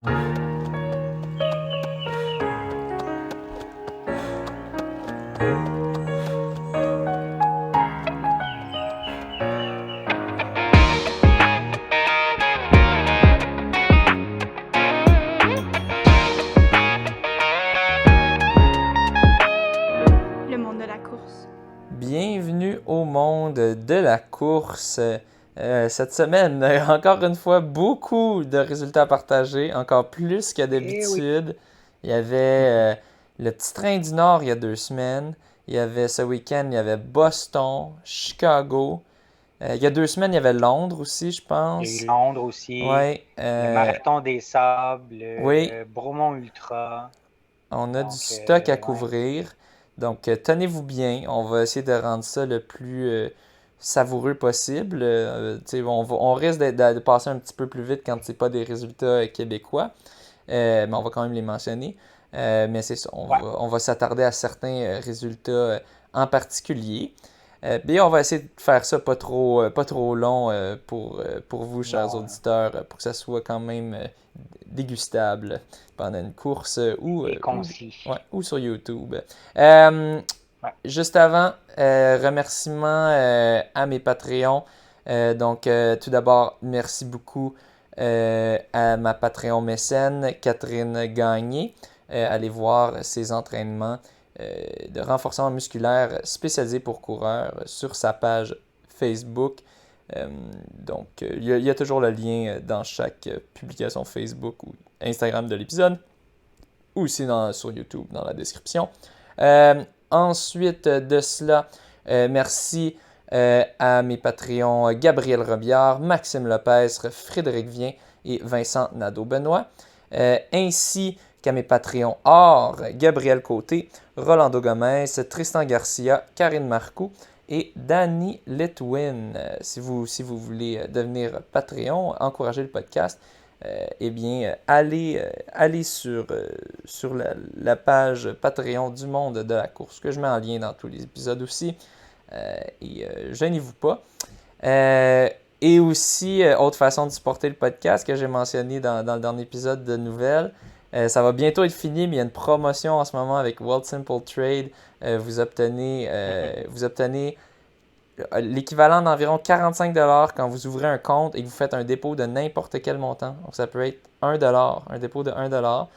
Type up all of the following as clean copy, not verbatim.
Le monde de la course. Bienvenue au monde de la course. Cette semaine, encore une fois, beaucoup de résultats partagés, encore plus que Eh oui. d'habitude. Il y avait le petit train du Nord il y a 2 semaines. Il y avait ce week-end, il y avait Boston, Chicago. Il y a 2 semaines, il y avait Londres aussi, je Il y a pense. eu Londres aussi, Ouais, le Marathon des Sables, oui, le Bromont Ultra. on a du Donc, stock à ouais. couvrir. Donc, tenez-vous bien. On va essayer de rendre ça le plus savoureux possible. On risque de passer un petit peu plus vite quand c'est pas des résultats québécois. Mais on va quand même les mentionner. Mais c'est ça, Ouais. on va s'attarder à certains résultats en particulier. Bien, on va essayer de faire ça pas trop long pour vous, chers Non, auditeurs, pour que ça soit quand même dégustable pendant une course et concis. ou sur YouTube. Euh, Ouais. Juste avant, remerciements à mes Patreons. Tout d'abord, merci beaucoup à ma Patreon mécène, Catherine Gagné. Allez voir ses entraînements de renforcement musculaire spécialisés pour coureurs sur sa page Facebook. Il y a toujours le lien dans chaque publication Facebook ou Instagram de l'épisode, ou aussi sur YouTube dans la description. Ensuite de cela, merci à mes Patreons Gabriel Robillard, Maxime Lopez, Frédéric Vien et Vincent Nadeau-Benoît, ainsi qu'à mes Patreons or Gabriel Côté, Rolando Gomez, Tristan Garcia, Karine Marcoux et Danny Litwin. Si vous voulez devenir Patreon, encourager le podcast, allez sur la page Patreon du Monde de la course, que je mets en lien dans tous les épisodes aussi. Gênez-vous pas. Et aussi, autre façon de supporter le podcast que j'ai mentionné dans le dernier épisode de Nouvelles. Ça va bientôt être fini, mais il y a une promotion en ce moment avec World Simple Trade. Vous obtenez l'équivalent d'environ 45$ quand vous ouvrez un compte et que vous faites un dépôt de n'importe quel montant. Donc ça peut être 1$, un dépôt de 1$.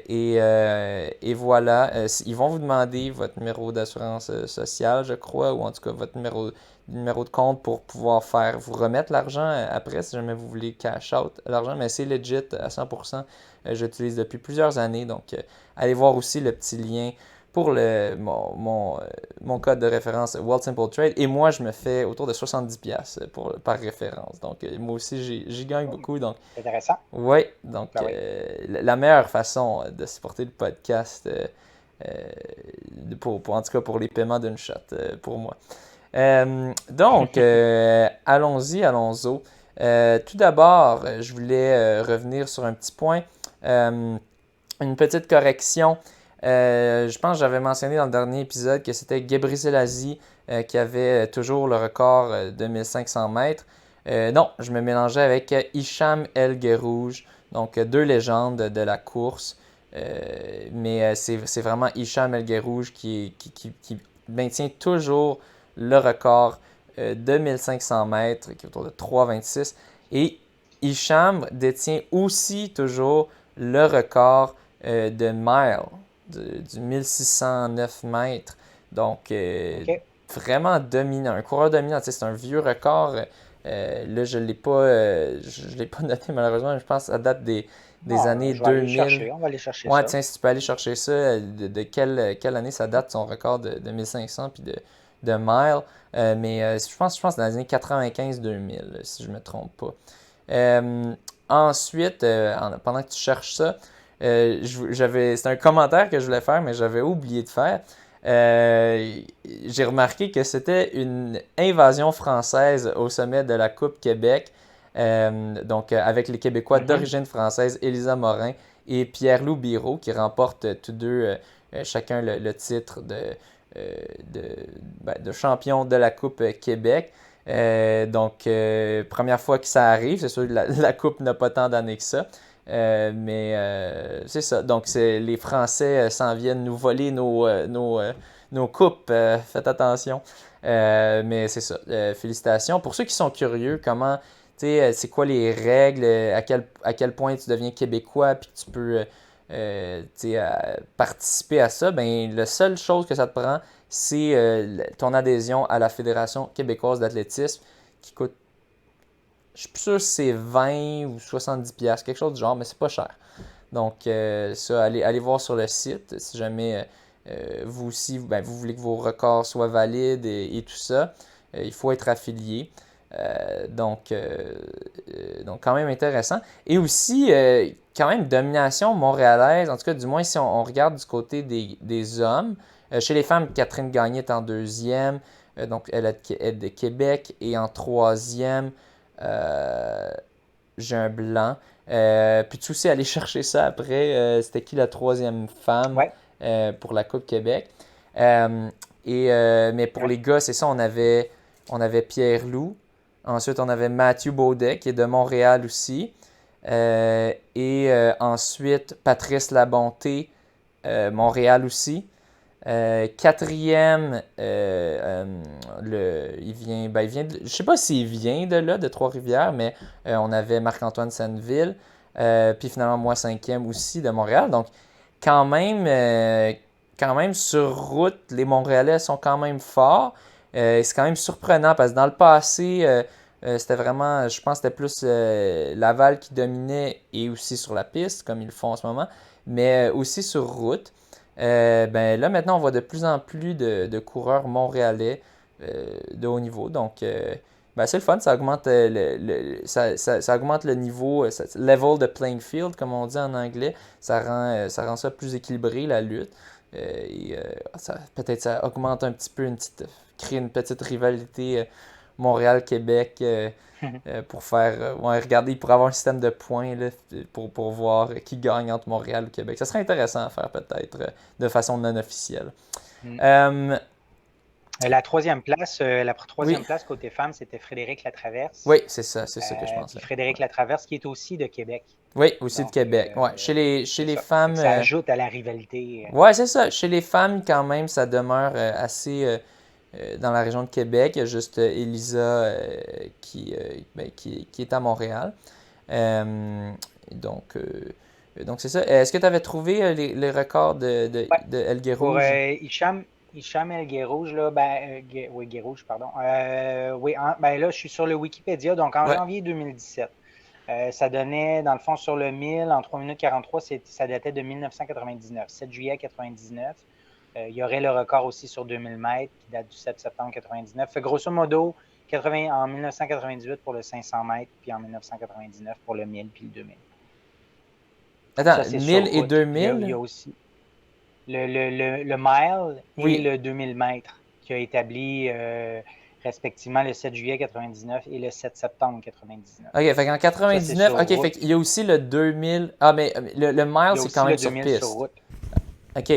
Et voilà, ils vont vous demander votre numéro d'assurance sociale, je crois, ou en tout cas votre numéro de compte pour pouvoir vous remettre l'argent après, si jamais vous voulez cash out l'argent, mais c'est legit à 100%. J'utilise depuis plusieurs années, donc allez voir aussi le petit lien pour mon code de référence World Simple Trade. Et moi, je me fais autour de 70$ par référence. Donc, moi aussi, j'y gagne beaucoup. Donc, C'est intéressant. oui, donc Ben oui. la meilleure façon de supporter le podcast, en tout cas pour les paiements d'une shot, pour moi. Allons-y. Tout d'abord, je voulais revenir sur un petit point. Une petite correction. Je pense que j'avais mentionné dans le dernier épisode que c'était Gebri Selassie qui avait toujours le record de 1500 mètres. Non, je me mélangeais avec Hicham El Guerrouj, donc deux légendes de la course. Mais c'est vraiment Hicham El Guerrouj qui maintient toujours le record de 1500 mètres, qui est autour de 3,26. Et Hicham détient aussi toujours le record de mile, du 1609 mètres. Donc, OK. vraiment dominant, un coureur dominant. C'est un vieux record. Là, je ne l'ai pas noté malheureusement, mais je pense que ça date des années Je vais aller le 2000. chercher. On va aller chercher Ouais, ça. tiens, si tu peux aller chercher ça, de quelle année ça date, son record de 1500 puis de miles. Je pense dans les années 95-2000, si je ne me trompe pas. Ensuite, pendant que tu cherches ça, c'est un commentaire que je voulais faire, mais j'avais oublié de faire. J'ai remarqué que c'était une invasion française au sommet de la Coupe Québec. Avec les Québécois d'origine française, Elisa Morin et Pierre-Loup Bireau, qui remportent tous deux chacun le titre de champion de la Coupe Québec. Première fois que ça arrive, c'est sûr que la Coupe n'a pas tant d'années que ça. Mais c'est ça. Donc, les Français s'en viennent nous voler nos coupes. Faites attention. Mais c'est ça. Félicitations. Pour ceux qui sont curieux, comment, tu sais, c'est quoi les règles, à quel point tu deviens québécois, puis que tu peux tu sais, participer à ça, ben, la seule chose que ça te prend, c'est ton adhésion à la Fédération québécoise d'athlétisme qui coûte, je suis plus sûr si c'est 20 ou 70 pièces, quelque chose du genre, mais c'est pas cher. Donc, ça, allez voir sur le site si jamais vous aussi, ben, vous voulez que vos records soient valides et tout ça. Il faut être affilié. Donc, quand même intéressant. Et aussi, quand même, domination montréalaise, en tout cas, du moins si on regarde du côté des hommes. Chez les femmes, Catherine Gagné est en deuxième. Donc, elle est de Québec. Et en troisième, j'ai un blanc. Puis tu aussi aller chercher ça après. C'était qui la troisième femme Ouais. pour la Coupe Québec? Mais pour les gars, c'est ça, on avait Pierre Loup. Ensuite, on avait Mathieu Baudet, qui est de Montréal aussi. Ensuite, Patrice Labonté, Montréal aussi. Quatrième, il vient je sais pas s'il vient de là, de Trois-Rivières, mais on avait Marc-Antoine Senneville. Puis finalement, moi, cinquième aussi de Montréal. Donc, quand même sur route, les Montréalais sont quand même forts. C'est quand même surprenant parce que dans le passé, c'était vraiment, je pense que c'était plus Laval qui dominait et aussi sur la piste, comme ils le font en ce moment, mais aussi sur route. Ben là, maintenant, on voit de plus en plus de coureurs montréalais de haut niveau. Donc, ben, c'est le fun, ça augmente ça augmente le niveau, level de playing field, comme on dit en anglais. Ça rend ça plus équilibré, la lutte. Peut-être ça augmente un petit peu, crée une petite rivalité Montréal-Québec pour faire. Ouais, regardez, pour avoir un système de points là, pour voir qui gagne entre Montréal et Québec. Ça serait intéressant à faire peut-être de façon non officielle. La troisième place, Oui. place côté femmes, c'était Frédéric Latraverse. Oui, c'est ça que je pensais. Frédéric Latraverse, qui est aussi de Québec. Oui, aussi Donc, de Québec. Ouais. Chez les femmes. Ça ajoute à la rivalité. Ouais, c'est ça. Chez les femmes, quand même, ça demeure assez dans la région de Québec. Il y a juste Elisa qui est à Montréal. Donc, c'est ça. Est-ce que tu avais trouvé les records de El Pour Guérouge? Hicham El Guérouge, là, oui, Guérouge, pardon. Oui, ben là, je suis sur le Wikipédia, donc en Ouais. janvier 2017. Ça donnait, dans le fond, sur le 1000, en 3 minutes 43, ça datait de 1999, 7 juillet 99. Il y aurait le record aussi sur 2000 mètres, qui date du 7 septembre 99. Fait grosso modo, en 1998 pour le 500 mètres, puis en 1999 pour le 1000 puis le 2000. Attends, Ça, 1000 et sur route. 2000? Il y a aussi le mile Oui. et le 2000 mètres qui a établi respectivement le 7 juillet 99 et le 7 septembre 99. OK, fait qu'en 99, Ça, OK, fait qu'il y a aussi le 2000. Ah, mais le mile, c'est quand même sur piste. Sur route. OK.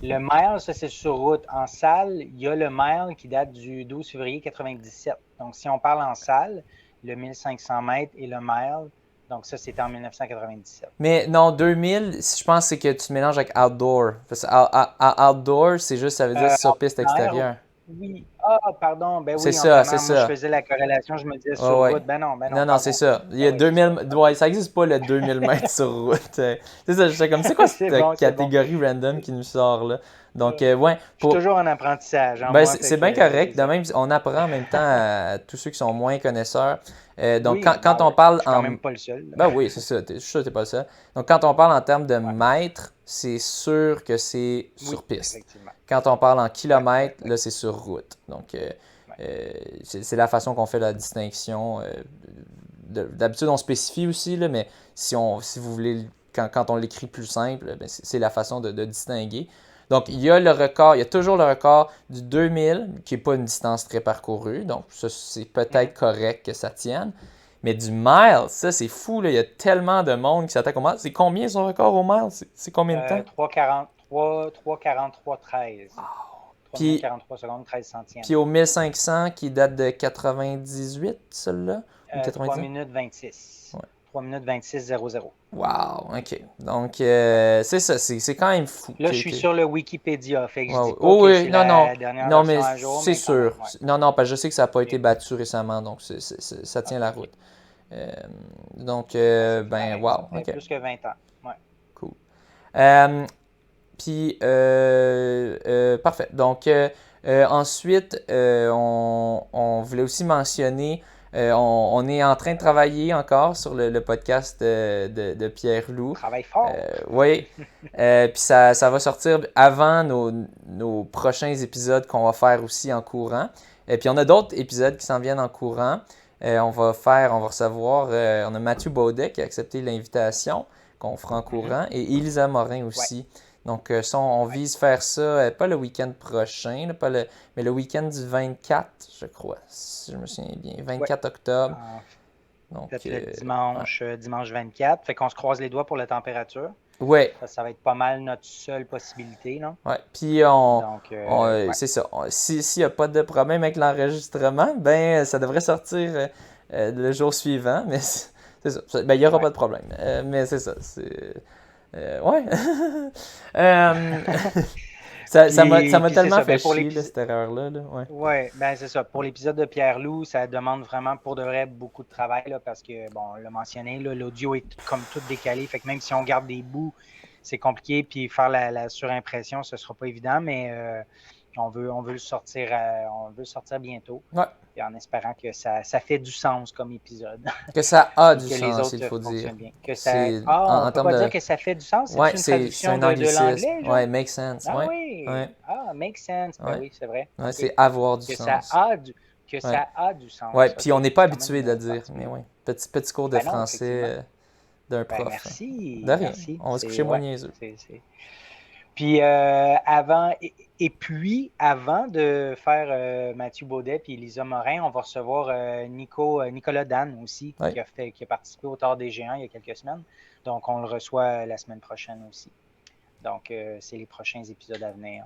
Le mile, ça, c'est sur route. En salle, il y a le mile qui date du 12 février 97. Donc, si on parle en salle, le 1500 mètres et le mile, donc ça, c'était en 1997. Mais non, 2000, je pense que c'est que tu mélanges avec outdoor. Parce que outdoor, c'est juste, ça veut dire sur piste extérieure. Oui. Ah, pardon. Ben oui, c'est ça, c'est moi, ça. je faisais la corrélation, je me disais sur route. Ben non. Non, c'est ça. Il y a 2000. Ouais, ça n'existe pas le 2000 mètres sur route. C'est ça, je sais comme, c'est quoi cette catégorie random qui nous sort là? Donc, ouais. Je suis toujours en apprentissage. Ben, c'est bien correct. De même, on apprend en même temps à tous ceux qui sont moins connaisseurs. Donc, oui, quand on parle je suis quand même pas le seul. Là. Ben oui, c'est ça. Je suis sûr que t'es pas le seul. Donc, quand on parle en termes de mètres, c'est sûr que c'est sur piste. Effectivement. Quand on parle en kilomètres, là, c'est sur route. Donc, c'est la façon qu'on fait la distinction. D'habitude, on spécifie aussi, là, mais si vous voulez, quand on l'écrit plus simple, ben, c'est la façon de distinguer. Donc, il y a toujours le record du 2000, qui n'est pas une distance très parcourue. Donc, ça, c'est peut-être correct que ça tienne. Mais du mile, ça, c'est fou. Là. Il y a tellement de monde qui s'attaque au mile. C'est combien son record au mile? C'est combien de temps? 3,43,13. Wow. 3,43 secondes, 13 centièmes. Puis au 1500, qui date de 98, celui-là? 3 minutes 26. Ouais. 3 minutes 26,00. Wow, OK. Donc, c'est ça, c'est quand même fou. Là, je suis sur le Wikipédia, fait que je dis pas Oh, que oui, c'est non, non. la dernière Non, version mais à jour, c'est mais quand même, sûr. ouais. Non, non, parce que je sais que ça n'a pas été Ok. battu récemment, donc ça tient la Ok. route. Euh, donc, Ouais, ça fait ben, pareil. Ça wow, fait OK, plus que 20 ans. Ouais. cool. Puis, parfait. Donc, ensuite, on voulait aussi mentionner, on est en train de travailler encore sur le podcast de Pierre On Loup. travaille fort. Oui. Puis ça va sortir avant nos prochains épisodes qu'on va faire aussi en courant. Et puis on a d'autres épisodes qui s'en viennent en courant. On va recevoir, on a Mathieu Baudet qui a accepté l'invitation qu'on fera en courant et Elisa Morin Ouais. aussi. Donc ça, on vise faire ça, pas le week-end prochain, là, mais le week-end du 24, je crois, si je me souviens bien, Ouais. 24 octobre. En Donc, fait, le dimanche 24. Fait qu'on se croise les doigts pour la température. ouais, Ça va être pas mal notre seule possibilité, non? ouais. Puis Donc, ouais. c'est ça. S'il n'y a pas de problème avec l'enregistrement, ben ça devrait sortir le jour suivant, mais c'est ça. Ben, il n'y aura Ouais. pas de problème. Mais c'est ça. Ouais. Euh, ça m'a Puis c'est tellement ça. fait Ben, pour chier, là, l'épisode. cette erreur-là. Là. Ouais. Ouais, ben c'est ça. Pour l'épisode de Pierre-Loup, ça demande vraiment pour de vrai beaucoup de travail là, parce que, bon, on l'a mentionné, là, l'audio est comme tout décalé. Fait que même si on garde des bouts, c'est compliqué. Puis faire la surimpression, ce sera pas évident, mais on veut le sortir bientôt. Ouais. Et en espérant que ça fait du sens comme épisode. Que ça a Puis du que les sens, il autres faut dire. fonctionnent bien. Que ça. C'est Ah, on peut termes pas de. dire que ça fait du sens? Ouais, C'est une c'est traduction un de anglicisme. l'anglais, genre? Ouais, make sense. Ah Ouais. oui! Ouais. Ah, make sense. Ben Ouais. oui, c'est vrai. Ouais, OK. c'est avoir du Que sens. ça a du Ouais. sens. Ouais, puis OK. on n'est pas C'est quand habitué même de le dire. Mais particulier. ouais. Petit cours de Ben non, français effectivement. d'un Ben prof. merci. De rien. Merci. On va se coucher moins Ouais, niaiseux. Puis avant de faire Mathieu Baudet puis Elisa Morin, on va recevoir Nicolas Dan aussi, Ouais. qui a participé au Tard des Géants il y a quelques semaines. Donc, on le reçoit la semaine prochaine aussi. Donc, c'est les prochains épisodes à venir.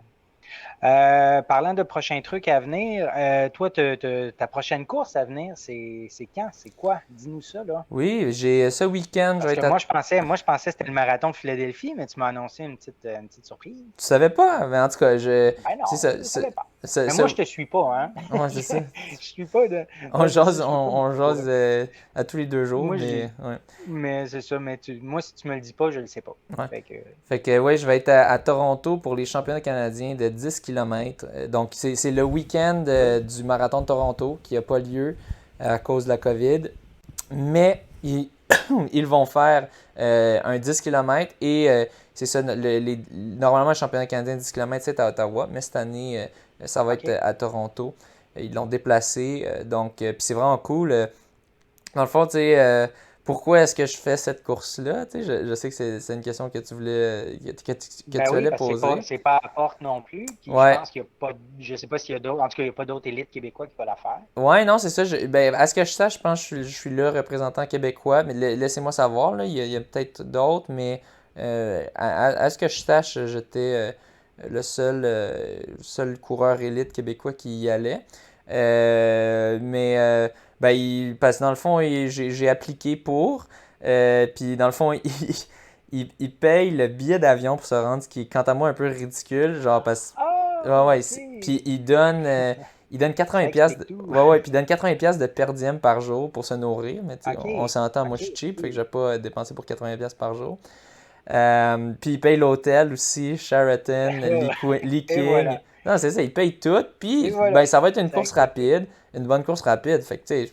Parlant de prochains trucs à venir, toi, ta prochaine course à venir, c'est quand? C'est quoi? Dis-nous ça, là. Oui, j'ai ce week-end, je Parce vais que être à... moi, je pensais que c'était le marathon de Philadelphie, mais tu m'as annoncé une petite surprise. Tu savais pas? Mais en tout cas, Ben non, c'est ça. je ne savais pas. ça- Mais ça- moi, je te suis pas, hein? Ouais, c'est ça. Je suis pas de. On Ouais, c'est ça, jase, je suis pas on beaucoup, jase ouais. à tous les 2 jours, Moi, mais ouais. mais c'est ça, mais moi, si tu me le dis pas, je le sais pas. Ouais. Fait que, Fait que ouais, je vais être à Toronto pour les championnats canadiens de 10 km. Donc c'est le week-end du marathon de Toronto qui n'a pas lieu à cause de la COVID. Mais ils vont faire un 10 km et c'est ça, normalement le championnat canadien de 10 km c'est à Ottawa, mais cette année ça va OK. être à Toronto. Ils l'ont déplacé, donc puis c'est vraiment cool. Dans le fond, tu sais, pourquoi est-ce que je fais cette course-là? Tu sais, je sais que c'est une question que tu voulais que Ben tu oui, allais parce que poser. c'est pas à Porte non plus. Puis Ouais. je pense qu'il n'y a pas. Je sais pas s'il y a d'autres. En tout cas, il n'y a pas d'autres élites québécois qui peuvent la faire. Ouais, non, c'est ça. Ben, à ce que je sache, je pense que je suis le représentant québécois, mais laissez-moi savoir, là, il y a peut-être d'autres, mais à ce que je sache, j'étais le seul coureur élite québécois qui y allait. Ben, parce que dans le fond, j'ai appliqué pour, puis dans le fond, il paye le billet d'avion pour se rendre, ce qui est quant à moi un peu ridicule, genre parce Ah, ouais, OK. puis il donne 80 Ça pièces explique tout. ouais, puis il donne 80 pièces de per diem par jour pour se nourrir, mais tu sais, OK. on s'entend, moi je OK. suis cheap, fait que je vais pas dépenser pour 80 pièces par jour. Puis il paye l'hôtel aussi, Sheraton, Lee Et King. voilà. Non, c'est ça, il paye tout, Et puis voilà. ben ça va être une Ça course explique tout. rapide, une bonne course rapide, fait que tu sais,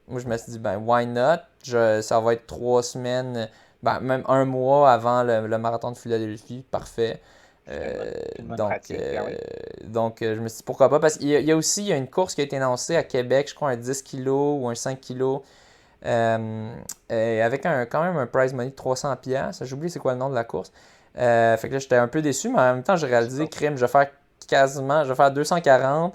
moi je me suis dit ben why not? Ça va être 3 semaines, ben même un mois avant le marathon de Philadelphie, parfait. C'est une bonne pratique. Ben oui. Je me suis dit pourquoi pas, parce qu'il y a aussi il y a une course qui a été annoncée à Québec, je crois un 10 kg ou un 5 kg, avec quand même un prize money de 300 pièces. J'ai oublié c'est quoi le nom de la course. Fait que là j'étais un peu déçu, mais en même temps j'ai réalisé, crime, je vais faire 240,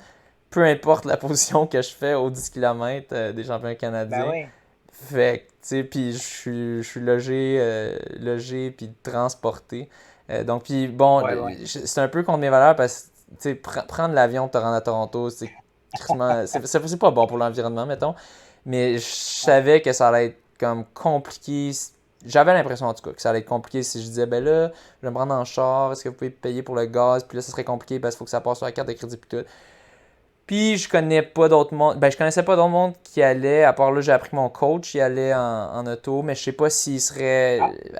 peu importe la position que je fais aux 10 km des championnats Ben canadiens. oui. Fait que, tu sais, puis je suis logé puis transporté. Donc, puis bon, Ouais. c'est un peu contre mes valeurs parce que, tu sais, prendre l'avion pour te rendre à Toronto, c'est crissement- c'est pas bon pour l'environnement, mettons. Mais je savais que ça allait être comme compliqué. J'avais l'impression en tout cas que ça allait être compliqué si je disais ben là, je vais me rendre en char, est-ce que vous pouvez payer pour le gaz, puis là ça serait compliqué parce qu'il faut que ça passe sur la carte de crédit puis tout. Puis je connais pas d'autres monde, ben je connaissais pas d'autres monde qui allait, à part là j'ai appris que mon coach y allait en auto, mais je sais pas s'il serait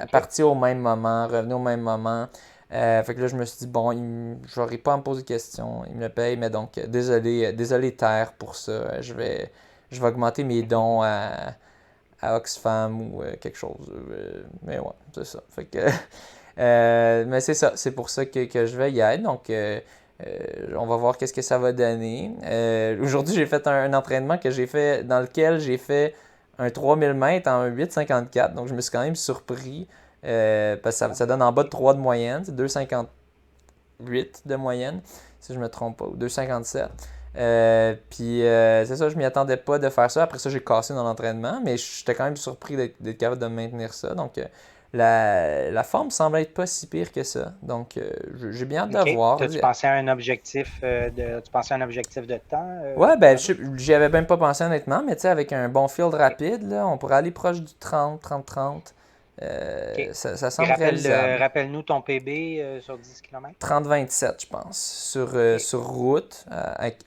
parti au même moment, revenu au même moment. Fait que là je me suis dit bon, j'aurais pas à me poser de questions, il me le paye, mais donc désolé Terre pour ça, je vais augmenter mes dons à Oxfam ou quelque chose. Mais ouais, c'est ça. Fait que, mais c'est ça, c'est pour ça que je vais y être. Donc, on va voir qu'est-ce que ça va donner. Aujourd'hui, j'ai fait un entraînement que j'ai fait, dans lequel j'ai fait un 3000 mètres en 8,54. Donc, je me suis quand même surpris. Parce que ça donne en bas de 3 de moyenne. C'est 2,58 de moyenne, si je me trompe pas, ou 2,57. Puis c'est ça, je m'y attendais pas de faire ça. Après ça, j'ai cassé dans l'entraînement, mais j'étais quand même surpris d'être capable de maintenir ça. Donc la forme semble être pas si pire que ça. Donc j'ai bien hâte de voir. Tu pensais à un objectif de temps? Ouais, ben j'y avais même pas pensé honnêtement, mais tu sais, avec un bon field rapide, là, on pourrait aller proche du 30-30-30. Ça semble réalisable. Rappelle-nous ton PB sur 10 km. 30-27, je pense, sur route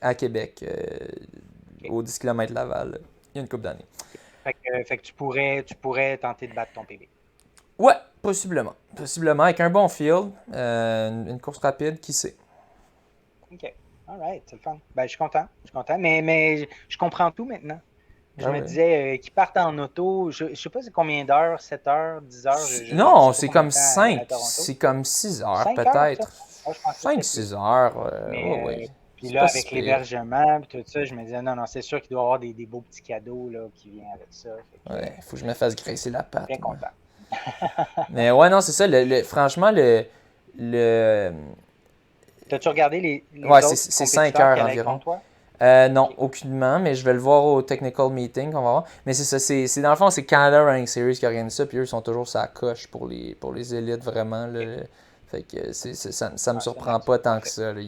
à Québec, au 10 km Laval, il y a une couple d'années. Fait que tu pourrais tenter de battre ton PB. Ouais, possiblement. Possiblement, avec un bon field, une course rapide, qui sait. OK. All right, c'est le fun. Ben, je suis content. Mais je comprends tout maintenant. Je me disais qu'ils partent en auto, je sais pas c'est combien d'heures, 7 heures, 10 heures. Non, c'est comme 5, c'est comme 6 heures peut-être. 5-6 heures, oui. Puis là, avec l'hébergement et tout ça, je me disais non, c'est sûr qu'il doit y avoir des beaux petits cadeaux là, qui viennent avec ça. Ouais, il faut que je me fasse graisser la patte. Bien content. Mais ouais, non, c'est ça. Franchement, T'as-tu regardé les ouais, autres c'est 5 heures environ. Non, aucunement, mais je vais le voir au technical meeting qu'on va voir. Mais c'est ça, c'est dans le fond, c'est Canada Running Series qui organise ça, puis eux sont toujours sur la coche pour les élites, vraiment. Là. Fait que ça me surprend pas tant que ça. Là.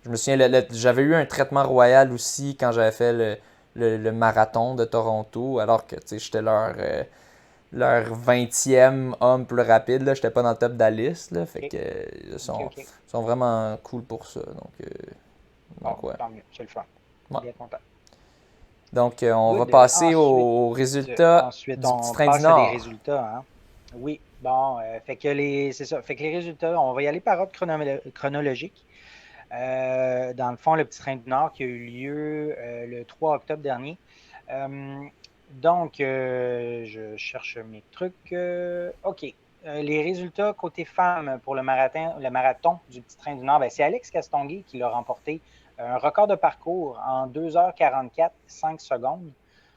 Je me souviens, j'avais eu un traitement royal aussi quand j'avais fait le marathon de Toronto, alors que j'étais leur 20e homme plus rapide. Là, j'étais pas dans le top de la liste. Là, fait que ils sont vraiment cool pour ça. Donc ouais. Tant mieux, c'est le fun. Ouais. Bien content. Donc, on va passer aux résultats ensuite, du on Petit Train passe du Nord. à des résultats. Hein? Oui, bon, c'est ça. Fait que les résultats, on va y aller par ordre chronologique. Dans le fond, le Petit Train du Nord qui a eu lieu le 3 octobre dernier. Donc, je cherche mes trucs. OK. Les résultats côté femmes pour le marathon du Petit Train du Nord, c'est Alex Castonguay qui l'a remporté. Un record de parcours en 2h44, 5 secondes.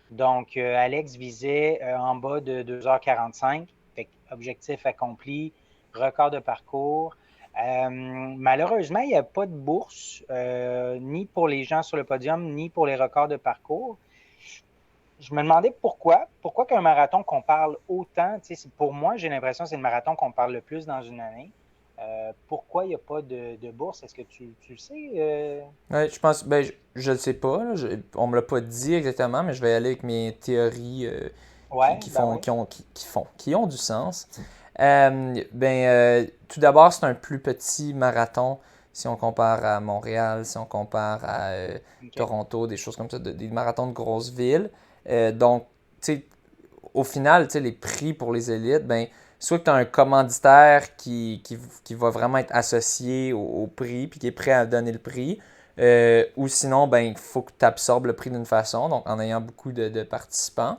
Donc, Alex visait en bas de 2h45. Fait objectif accompli, record de parcours. Malheureusement, il n'y a pas de bourse, ni pour les gens sur le podium, ni pour les records de parcours. Je me demandais pourquoi qu'un marathon qu'on parle autant, pour moi, j'ai l'impression que c'est le marathon qu'on parle le plus dans une année. Pourquoi il n'y a pas de bourse? Est-ce que tu le sais? Ouais, je pense, je le sais pas. Là, on me l'a pas dit exactement, mais je vais aller avec mes théories qui ont du sens. Tout d'abord, c'est un plus petit marathon si on compare à Montréal, si on compare à Toronto, des choses comme ça, des marathons de grosses villes. Donc, tu sais, au final, tu sais, les prix pour les élites, soit que tu as un commanditaire qui va vraiment être associé au prix puis qui est prêt à donner le prix, ou sinon, il faut que tu absorbes le prix d'une façon, donc en ayant beaucoup de participants.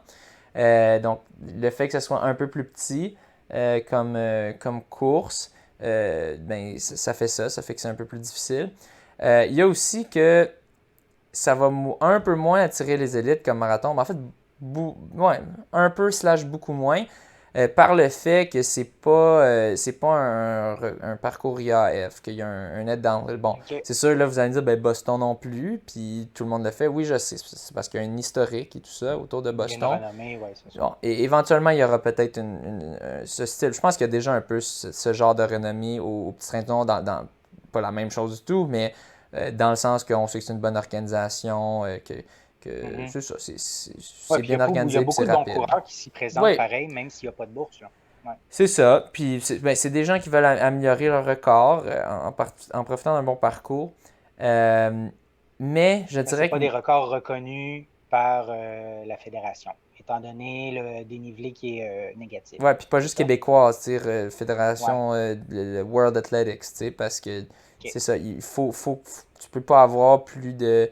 Donc, le fait que ce soit un peu plus petit comme course, ça fait ça fait que c'est un peu plus difficile. Il y a aussi que ça va un peu moins attirer les élites comme marathon, mais en fait, un peu / beaucoup moins, par le fait que c'est pas un parcours IAF, qu'il y a un aide downhill. Bon, c'est sûr, là, vous allez me dire, Boston non plus, puis tout le monde le fait. Oui, je sais, c'est parce qu'il y a un historique et tout ça autour de Boston. Il y a une renommée, c'est ça. Bon, et éventuellement, il y aura peut-être ce style. Je pense qu'il y a déjà un peu ce genre de renommée au Petit Train du Nord, dans pas la même chose du tout, mais dans le sens qu'on sait que c'est une bonne organisation, Mhm. c'est ça, Ouais, c'est puis il y bien a organisé, puis beaucoup c'est de bons rapide. coureurs qui s'y présentent Oui, pareil, même s'il n'y a pas de bourse. Là. Ouais. c'est ça. Puis c'est des gens qui veulent améliorer leur record en profitant d'un bon parcours. Euh, mais je Mais ce dirais que pas des records reconnus par la fédération, étant donné le dénivelé qui est négatif. ouais, puis pas C'est juste ça? québécoise, tu sais, Ouais. Fédération le World Athletics, tu sais, parce que OK. c'est ça, tu peux pas avoir plus de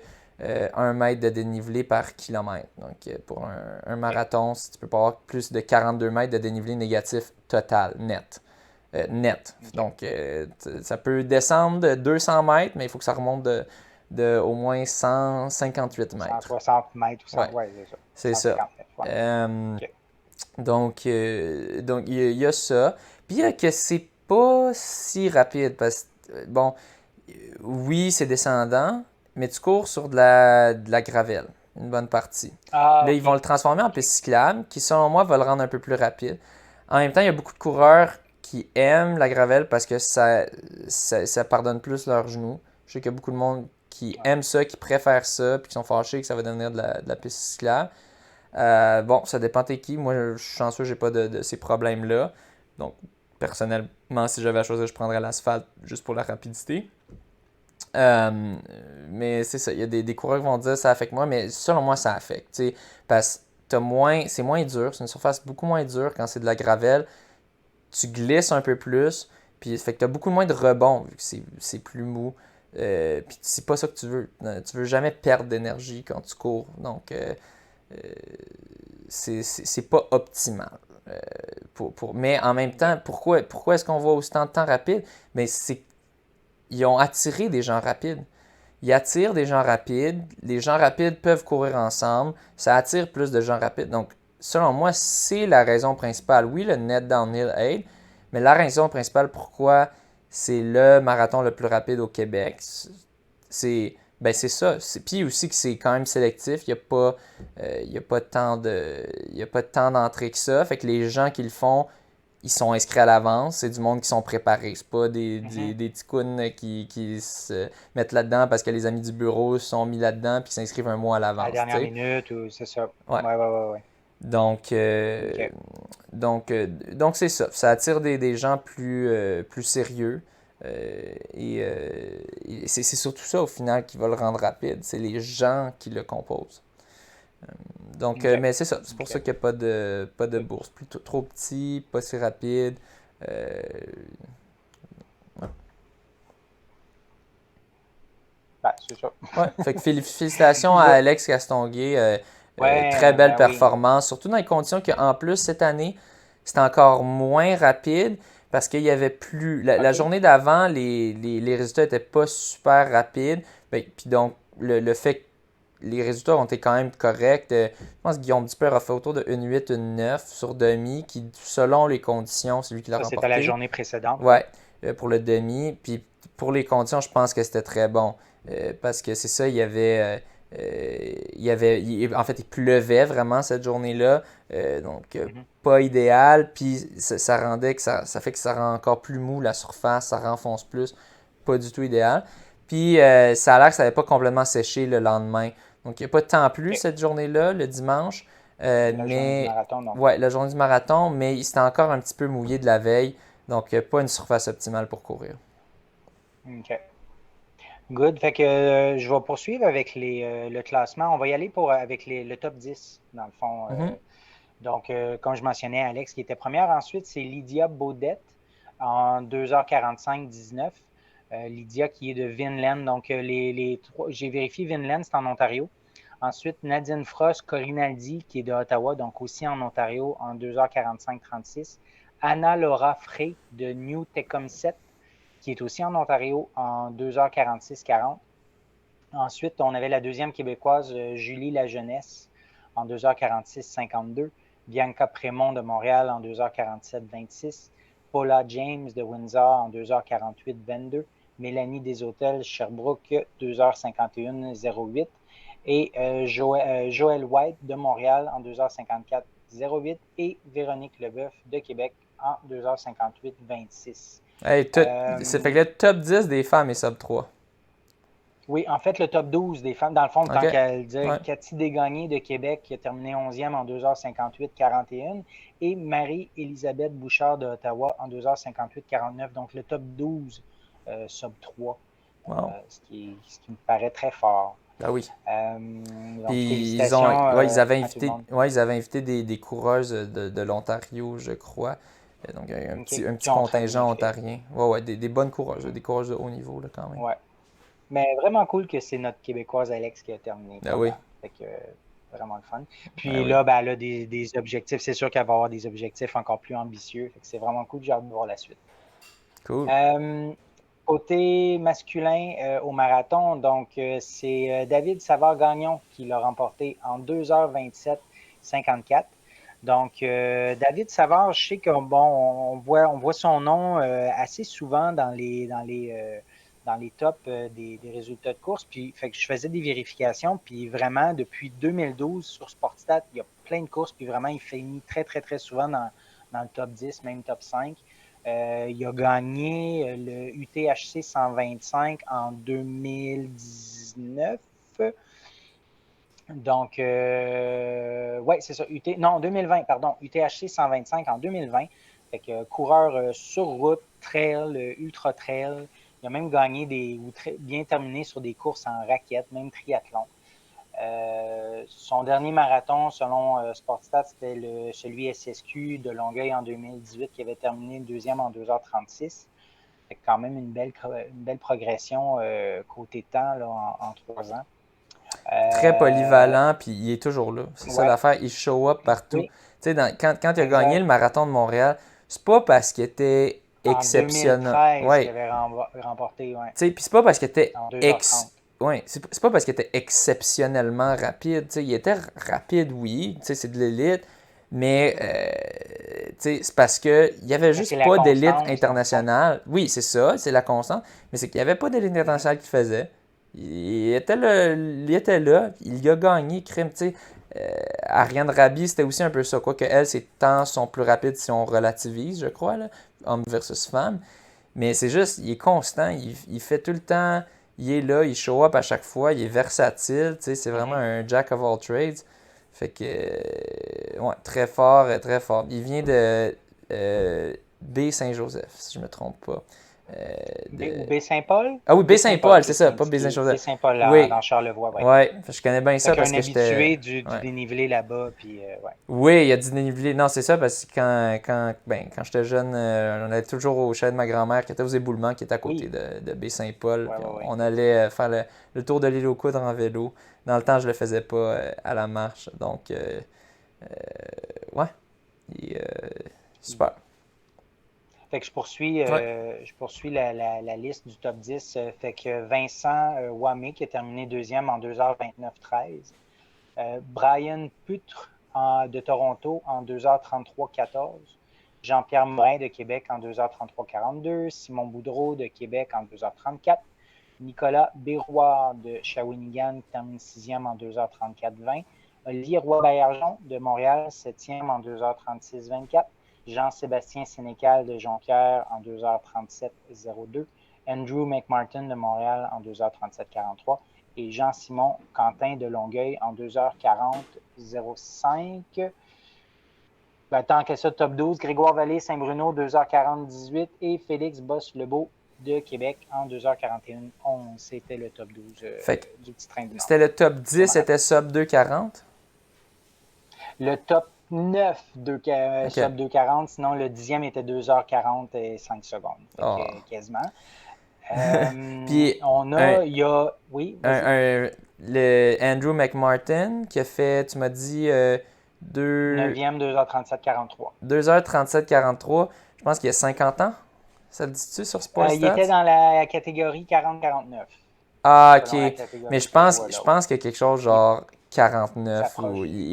1 mètre de dénivelé par kilomètre. Donc, pour un OK. marathon, tu peux pas avoir plus de 42 mètres de dénivelé négatif total, net. Net. OK. Donc, ça peut descendre de 200 mètres, mais il faut que ça remonte de au moins 158 mètres. 160 mètres ou 100, Ouais, ouais, c'est ça. c'est ça. 150 mètres. Ouais. Euh, OK. donc il y a ça. Puis il y a que c'est pas si rapide parce que, bon, oui, c'est descendant, mais tu cours sur de la gravelle, une bonne partie. Ah, Là, ils vont OK. le transformer en OK. piste cyclable, qui selon moi va le rendre un peu plus rapide. En même temps, il y a beaucoup de coureurs qui aiment la gravelle parce que ça pardonne plus leurs genoux. Je sais qu'il y a beaucoup de monde qui Ouais. aime ça, qui préfère ça, puis qui sont fâchés que ça va devenir de la piste cyclable. Bon, ça dépend t'es qui. Moi, je suis chanceux, j'ai pas de ces problèmes-là. Donc, personnellement, si j'avais à choisir, je prendrais l'asphalte juste pour la rapidité. Euh, mais c'est ça, il y a des coureurs qui vont dire ça affecte moi, mais selon moi, ça affecte. T'sais, parce que c'est moins dur, c'est une surface beaucoup moins dure quand c'est de la gravelle. Tu glisses un peu plus, puis fait que tu as beaucoup moins de rebond vu que c'est plus mou. Puis c'est pas ça que tu veux. Tu veux jamais perdre d'énergie quand tu cours. Donc, euh, c'est pas optimal. Mais en même OK. temps, pourquoi est-ce qu'on voit autant de temps rapide? Mais ils ont attiré des gens rapides. Ils attirent des gens rapides. Les gens rapides peuvent courir ensemble. Ça attire plus de gens rapides. Donc, selon moi, c'est la raison principale. Oui, le net downhill aid, mais la raison principale pourquoi c'est le marathon le plus rapide au Québec, c'est ça. Puis aussi que c'est quand même sélectif. Il y a pas tant il y a pas tant d'entrées que ça. Fait que les gens qui le font, ils sont inscrits à l'avance. C'est du monde qui sont préparés. C'est pas Mhm. des ticounes qui se mettent là-dedans parce que les amis du bureau sont mis là-dedans puis s'inscrivent un mois à À la l'avance. Tu dernière sais. minute, ou c'est ça. Ouais. Ouais, ouais, ouais, ouais. Donc, OK. donc c'est ça. Ça attire des gens plus sérieux. Et c'est surtout ça au final qui va le rendre rapide. C'est les gens qui le composent. Donc, OK. mais c'est ça. C'est pour OK. ça qu'il n'y a pas de bourse. Plutôt trop petit, pas si rapide. Euh, ouais. Ben, c'est ça. Ouais. Fait que félicitations à Là, Alex Castonguay. Très ouais, belle ben oui. performance. Surtout dans les conditions qu'en plus, cette année, c'était encore moins rapide parce qu'il y avait plus. La OK. journée d'avant, les résultats n'étaient pas super rapides. Ben, puis donc, le fait que les résultats ont été quand même corrects. Je pense que Guillaume Dupeur a fait autour de 1,8, 1,9 sur demi, qui, selon les conditions, c'est lui qui l'a Ça, c'était la remporté. journée précédente, oui. Ouais, pour le demi. Puis pour les conditions, je pense que c'était très bon. Parce que c'est ça, en fait, il pleuvait vraiment cette journée-là. Donc, Mhm. pas idéal. Puis ça rendait que ça fait que ça rend encore plus mou la surface, ça renfonce plus. Pas du tout idéal. Puis ça a l'air que ça n'avait pas complètement séché le lendemain. Donc, il n'y a pas de temps plus OK. cette journée-là, le dimanche. La journée du Mais, marathon, donc. ouais, la journée du marathon, mais c'était encore un petit peu mouillé de la veille. Donc, pas une surface optimale pour courir. OK. Good. Fait que je vais poursuivre avec le classement. On va y aller avec le top 10 dans le fond. Mhm. Donc, comme je mentionnais, Alex qui était première. Ensuite, c'est Lydia Baudette en 2h45-19. Lydia qui est de Vinland. Donc, j'ai vérifié Vinland, c'est en Ontario. Ensuite, Nadine Frost, Corinne Aldi qui est de Ottawa, donc aussi en Ontario, en 2h45-36. Anna Laura Frey de New Tecumseh qui est aussi en Ontario en 2h46-40. Ensuite, on avait la deuxième québécoise, Julie La Jeunesse, en 2h46-52. Bianca Prémont de Montréal en 2h47-26. Paula James de Windsor en 2h48-22. Mélanie Deshôtels, Sherbrooke, 2h51-08. Et Joël White de Montréal en 2h54-08. Et Véronique Leboeuf de Québec en 2h58-26. Hey, ça fait que le top 10 des femmes est sub 3. Oui, en fait, le top 12 des femmes, dans le fond, tant OK. qu'à le dire, Ouais. Cathy Desgagnés de Québec qui a terminé 11e en 2h58,41 et Marie-Élisabeth Bouchard de Ottawa en 2h58,49. Donc, le top 12 sub 3, Wow. ce qui me paraît très fort. Ben oui. Donc, Puis félicitations ils avaient à tout le invité, monde. ouais, ils avaient invité des coureuses de l'Ontario, je crois. Donc OK, un petit qui ont très bien contingent fait. ontarien. Ouais, des bonnes coureuses, des coureuses de haut niveau là, quand même. Ouais. Mais vraiment cool que c'est notre Québécoise Alex qui a terminé Ben oui. première. Fait que vraiment le fun. Ben Puis oui. là, ben, elle a des objectifs. C'est sûr qu'elle va avoir des objectifs encore plus ambitieux. Fait que c'est vraiment cool. J'ai hâte de voir la suite. Cool. Côté masculin au marathon, donc c'est David Savard-Gagnon qui l'a remporté en 2h27,54. Donc, David Savard, je sais que bon, on voit son nom assez souvent dans les tops des résultats de course. Puis, fait que je faisais des vérifications. Puis vraiment, depuis 2012 sur Sportstat, il y a plein de courses. Puis vraiment, il finit très, très, très souvent dans le top 10, même top 5. Il a gagné le UTHC 125 en 2019. Donc, ouais, c'est ça. 2020, pardon. UTHC 125 en 2020. Fait que coureur sur route, trail, ultra trail. Il a même gagné bien terminé sur des courses en raquette, même triathlon. Son dernier marathon, selon Sportstat, c'était celui SSQ de Longueuil en 2018 qui avait terminé deuxième en 2h36. Fait quand même une belle progression côté temps là, en 3 ans. Très polyvalent, puis il est toujours là. C'est ça Ouais, l'affaire, il show up partout. oui, Tu sais, quand il a exact. gagné le marathon de Montréal, c'est pas parce qu'il était En exceptionnel. 2013 qu'il Ouais. avait remporté, ouais, Tu sais, puis c'est pas parce qu'il était en 2h30. Ouais, c'est pas parce qu'il était exceptionnellement rapide. Tu sais, il était rapide, oui. Tu sais, c'est de l'élite. Mais tu sais, c'est parce qu'il n'y avait Mais juste c'est la pas d'élite constance, dans le fond. internationale. Oui, c'est ça, c'est la constante. Mais c'est qu'il n'y avait pas d'élite internationale qui le faisait. Il était là, il a gagné, crime, tu sais. Ariane Rabi, c'était aussi un peu ça. Quoique elle, ses temps sont plus rapides si on relativise, je crois, là, homme versus femme. Mais c'est juste, il est constant, il fait tout le temps, il est là, il show up à chaque fois, il est versatile, tu sais, c'est vraiment un jack of all trades. Fait que, ouais, très fort, très fort. Il vient de Baie-Saint-Joseph, si je me trompe pas. Ou Baie-Saint-Paul? Ah oui, Baie-Saint-Paul, Baie-Saint-Paul, c'est plus ça, pas indiqué. Baie-Saint-Joseph. Baie-Saint-Paul, Oui, dans Charlevoix, oui. ouais, je connais bien Fait ça parce qu'un que j'étais... habitué du Ouais. dénivelé là-bas, puis ouais. Oui, il y a du dénivelé. Non, c'est ça, parce que quand j'étais jeune, on allait toujours au chalet de ma grand-mère qui était aux Éboulements, qui était à côté Oui, de Baie-Saint-Paul. ouais, Puis ouais, ouais. on allait faire le tour de l'île aux Coudres en vélo. Dans le temps, je le faisais pas à la marche. Donc, ouais, il est, super. Fait que je poursuis Ouais. la liste du top 10. Fait que Vincent Wamé qui a terminé deuxième en 2h29,13. Brian Putre de Toronto en 2h33,14. Jean-Pierre Morin de Québec en 2h33,42. Simon Boudreau de Québec en 2h34. Nicolas Béroir de Shawinigan qui termine sixième en 2h34,20. Olivier Roy-Baillargeon de Montréal, septième en 2h36,24. Jean-Sébastien Sénécal de Jonquière en 2h37,02. Andrew McMartin de Montréal en 2h37,43. Et Jean-Simon Quentin de Longueuil en 2h40,05. Ben, tant que ça, top 12, Grégoire Vallée, Saint-Bruno, 2h40,18. Et Félix Boss-Lebeau de Québec en 2h41,11. C'était le top 12 du petit train du Nord. C'était le top 10, c'était sub 2,40? Le top 9 Okay. sub 2,40, sinon le 10e était 2h40 et 5 secondes. Fait Oh. que, quasiment. Puis, oui, le Andrew McMartin qui a fait, tu m'as dit, 9e, 2h37,43. 2h37,43. Je pense qu'il y a 50 ans. Ça le dit-tu sur Sportstat? Il était dans la catégorie 40-49. Ah, ok. Mais je pense qu'il y a quelque chose genre 49.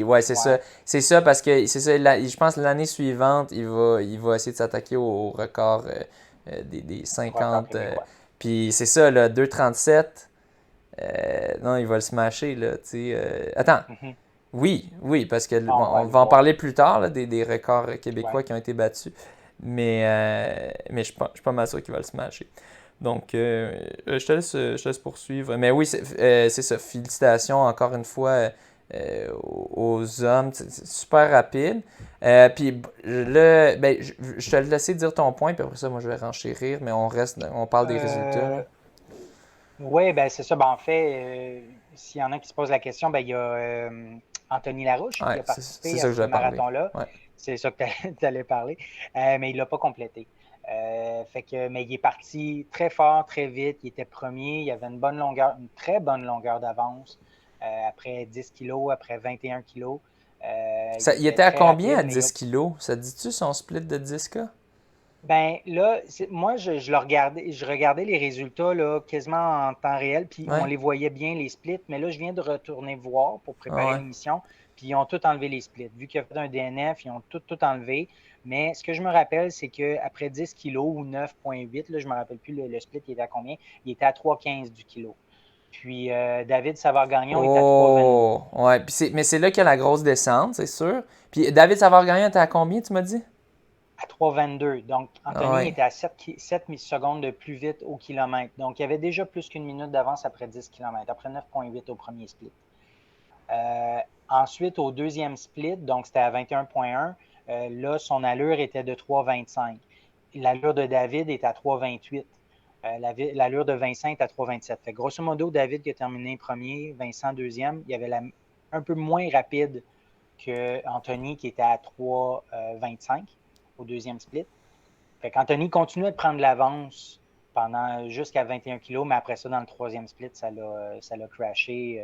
Ouais, c'est ça. C'est ça parce que je pense que l'année suivante, il va essayer de s'attaquer au record des 50. Puis c'est ça, là, 2,37. Non, il va le smasher, là. Attends. Oui, parce que on va en parler plus tard, là, des records québécois qui ont été battus. Mais je suis pas mal sûr qu'il va le smasher. Donc, je te laisse poursuivre. Mais oui, c'est ça. Félicitations encore une fois aux hommes. C'est super rapide. Puis là, ben, je te laisse dire ton point, puis après ça, moi, je vais renchérir, mais on parle des résultats, là. Oui, ben c'est ça. Ben, en fait, s'il y en a qui se posent la question, ben, il y a Anthony Larouche qui Ouais, a c'est participé ça à que je ce vais parler. marathon-là. Ouais. C'est ça que tu allais parler. Mais il ne l'a pas complété. Mais il est parti très fort, très vite. Il était premier. Il avait une très bonne longueur d'avance. Après 10 kilos, après 21 kilos. Il Il était était à très combien rapide, à mais 10 kilos? Ça dit-tu son split de 10K? ben là, moi, je regardais les résultats là, quasiment en temps réel, puis on Ouais. les voyait bien, les splits, mais là, je viens de retourner voir pour Ah préparer ouais. l'émission, puis ils ont tout enlevé les splits. Vu qu'il y a fait un DNF, ils ont tout enlevé. Mais ce que je me rappelle, c'est qu'après 10 kilos ou 9,8, là, je ne me rappelle plus le split, il était à combien? Il était à 3,15 du kilo. Puis David Savard-Gagnon est à 3,22. Oh, ouais. Mais c'est là qu'il y a la grosse descente, c'est sûr. Puis David Savard-Gagnon était à combien, tu m'as dit? À 3,22. Donc, Ah Anthony ouais. était à 7 secondes de plus vite au kilomètre. Donc, il y avait déjà plus qu'une minute d'avance après 10 km, après 9,8 au premier split. Ensuite, au deuxième split, donc c'était à 21,1, là, son allure était de 3,25. L'allure de David est à 3,28. L'allure de Vincent est à 3,27. Fait grosso modo, David qui a terminé premier, Vincent deuxième, il y avait un peu moins rapide que Anthony qui était à 3,25 au deuxième split. Fait qu'Anthony continuait de prendre l'avance pendant jusqu'à 21 kilos, mais après ça, dans le troisième split, ça l'a crashé.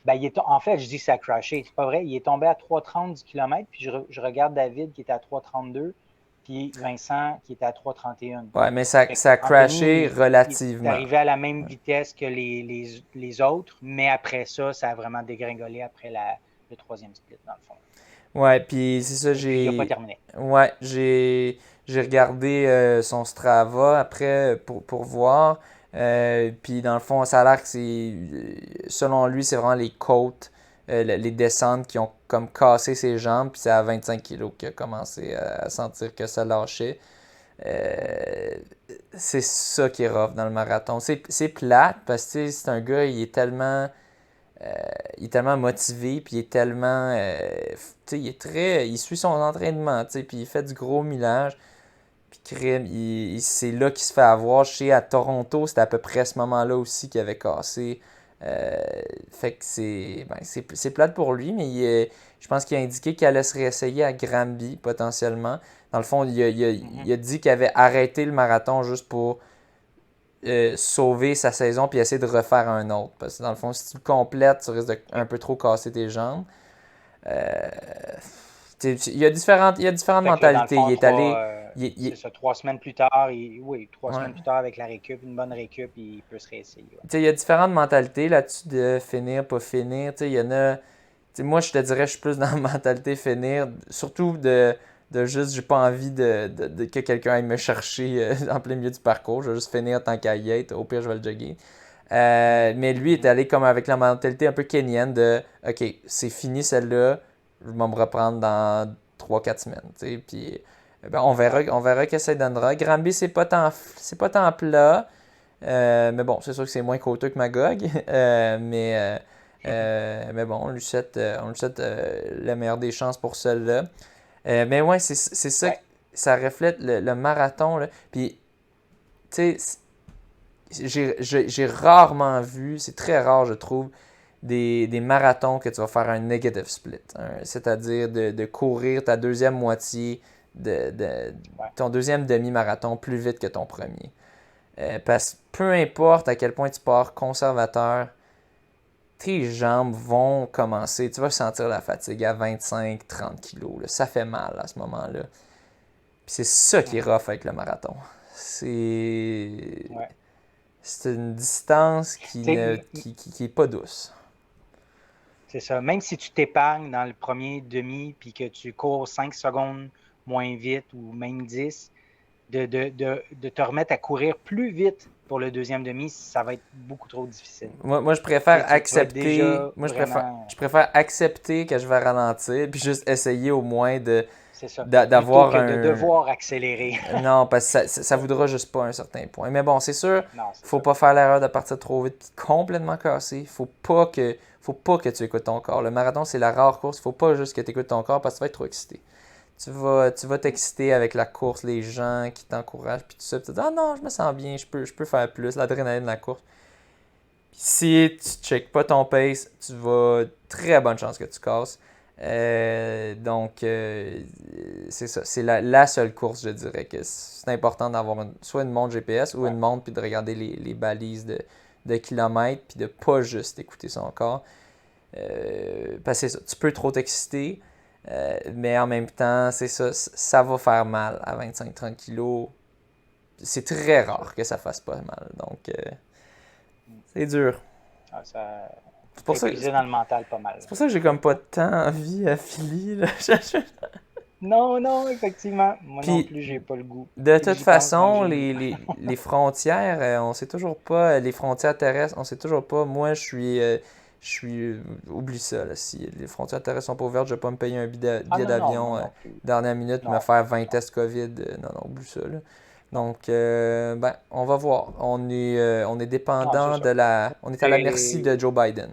Ben, en fait, je dis que ça a crashé. C'est pas vrai. Il est tombé à 3,30 du kilomètre, puis je regarde David qui était à 3,32, puis Vincent qui était à 3,31. Ouais, mais Fait ça a crashé qu'Anthony, il est relativement. arrivé à la même vitesse que les autres, mais après ça, ça a vraiment dégringolé après le troisième split, dans le fond. Ouais, puis c'est ça, Et puis, il n'a pas terminé. Ouais, j'ai regardé son Strava après pour voir. Puis dans le fond, ça a l'air que selon lui, c'est vraiment les côtes, les descentes qui ont comme cassé ses jambes. Puis c'est à 25 kilos qu'il a commencé à sentir que ça lâchait. Euh, c'est ça qui est rough dans le marathon. C'est plate parce que c'est un gars, euh, il est tellement motivé, puis il est tellement. Il est très. Il suit son entraînement, puis il fait du gros millage. Puis crime, c'est là qu'il se fait avoir. Je sais, à Toronto, c'était à peu près à ce moment-là aussi qu'il avait cassé. Euh, fait que c'est plate pour lui, mais je pense qu'il a indiqué qu'il allait se réessayer à Granby potentiellement. Dans le fond, il a dit qu'il avait arrêté le marathon juste pour sauver sa saison puis essayer de refaire un autre. Parce que dans le fond, si tu le complètes, tu risques de un peu trop casser tes jambes. Euh, il y a différentes Fait que là, dans le mentalités. fond, Il est allé. c'est ça, 3 semaines plus tard, oui, trois Ouais. semaines plus tard avec la récup, une bonne récup, il peut se réessayer. Ouais. Il y a différentes mentalités là-dessus de finir, pas finir. Il y en a. Moi, je te dirais, je suis plus dans la mentalité finir. Surtout de juste, j'ai pas envie que quelqu'un aille me chercher en plein milieu du parcours. Je vais juste finir tant qu'à y être. Au pire, je vais le jogger. Mais lui est allé comme avec la mentalité un peu kenyenne de OK, c'est fini celle-là, je vais me reprendre dans 3 4 semaines. Puis ben, on verra que ça donnera. Granby, c'est pas tant plat. Mais bon, c'est sûr que c'est moins coûteux que Magog. Mais bon, on lui souhaite la meilleure des chances pour celle-là. Mais ouais, c'est ça, Ouais. ça reflète le marathon. Là. Puis, tu sais, j'ai rarement vu, c'est très rare, je trouve, des marathons que tu vas faire un negative split. C'est-à-dire de courir ta deuxième moitié, ton deuxième demi-marathon plus vite que ton premier. Parce que peu importe à quel point tu pars conservateur, tes jambes vont commencer, tu vas sentir la fatigue à 25-30 kilos. Là. Ça fait mal à ce moment-là. Puis c'est ça qui est rough avec le marathon. C'est Ouais. c'est une distance qui est pas douce. C'est ça. Même si tu t'épargnes dans le premier demi puis que tu cours 5 secondes moins vite ou même 10, de te remettre à courir plus vite pour le deuxième demi, ça va être beaucoup trop difficile. Moi je préfère Tu vas être accepter. déjà Moi, vraiment. je préfère accepter que je vais ralentir puis juste essayer au moins de, C'est c'est ça. d'avoir Plutôt que de un... devoir accélérer. Non, parce que ça voudra juste pas un certain point. Mais bon, c'est sûr, Non, c'est faut ça. pas faire l'erreur de partir trop vite puis complètement cassé. Faut pas que tu écoutes ton corps. Le marathon, c'est la rare course. Faut pas juste que tu écoutes ton corps parce que tu vas être trop excité. Tu vas t'exciter avec la course, les gens qui t'encouragent, puis tout ça. Puis tu te dis, ah non, je me sens bien, je peux faire plus, l'adrénaline de la course. Puis si tu checkes pas ton pace, tu vas, très bonne chance que tu casses. Donc, c'est ça. C'est la seule course, je dirais, que c'est important d'avoir soit une montre GPS ou une montre, puis de regarder les balises de kilomètres, puis de pas juste écouter son corps. Parce que c'est ça, tu peux trop t'exciter, mais en même temps, c'est ça, ça va faire mal à 25-30 kilos. C'est très rare que ça fasse pas mal. Donc, c'est dur. Ah, ça C'est pour ça, épuisé dans le mental pas mal. c'est pour ça que j'ai comme pas tant envie à Philly. Là. Non, effectivement. Moi non Puis, plus, j'ai pas le goût. de Puis toute j'y pense, donc façon, j'ai le goût. les frontières, on sait toujours pas, les frontières terrestres, on sait toujours pas. Moi, oublie ça, là. Si les frontières terrestres sont pas ouvertes, je vais pas me payer un billet Ah non, d'avion moi non plus. dernière minute, me Non, faire 20 non, tests COVID. Non, non, oublie ça, là. non. Donc, ben, on va voir. On est Non, c'est dépendant ça. on est à la merci de Joe Biden.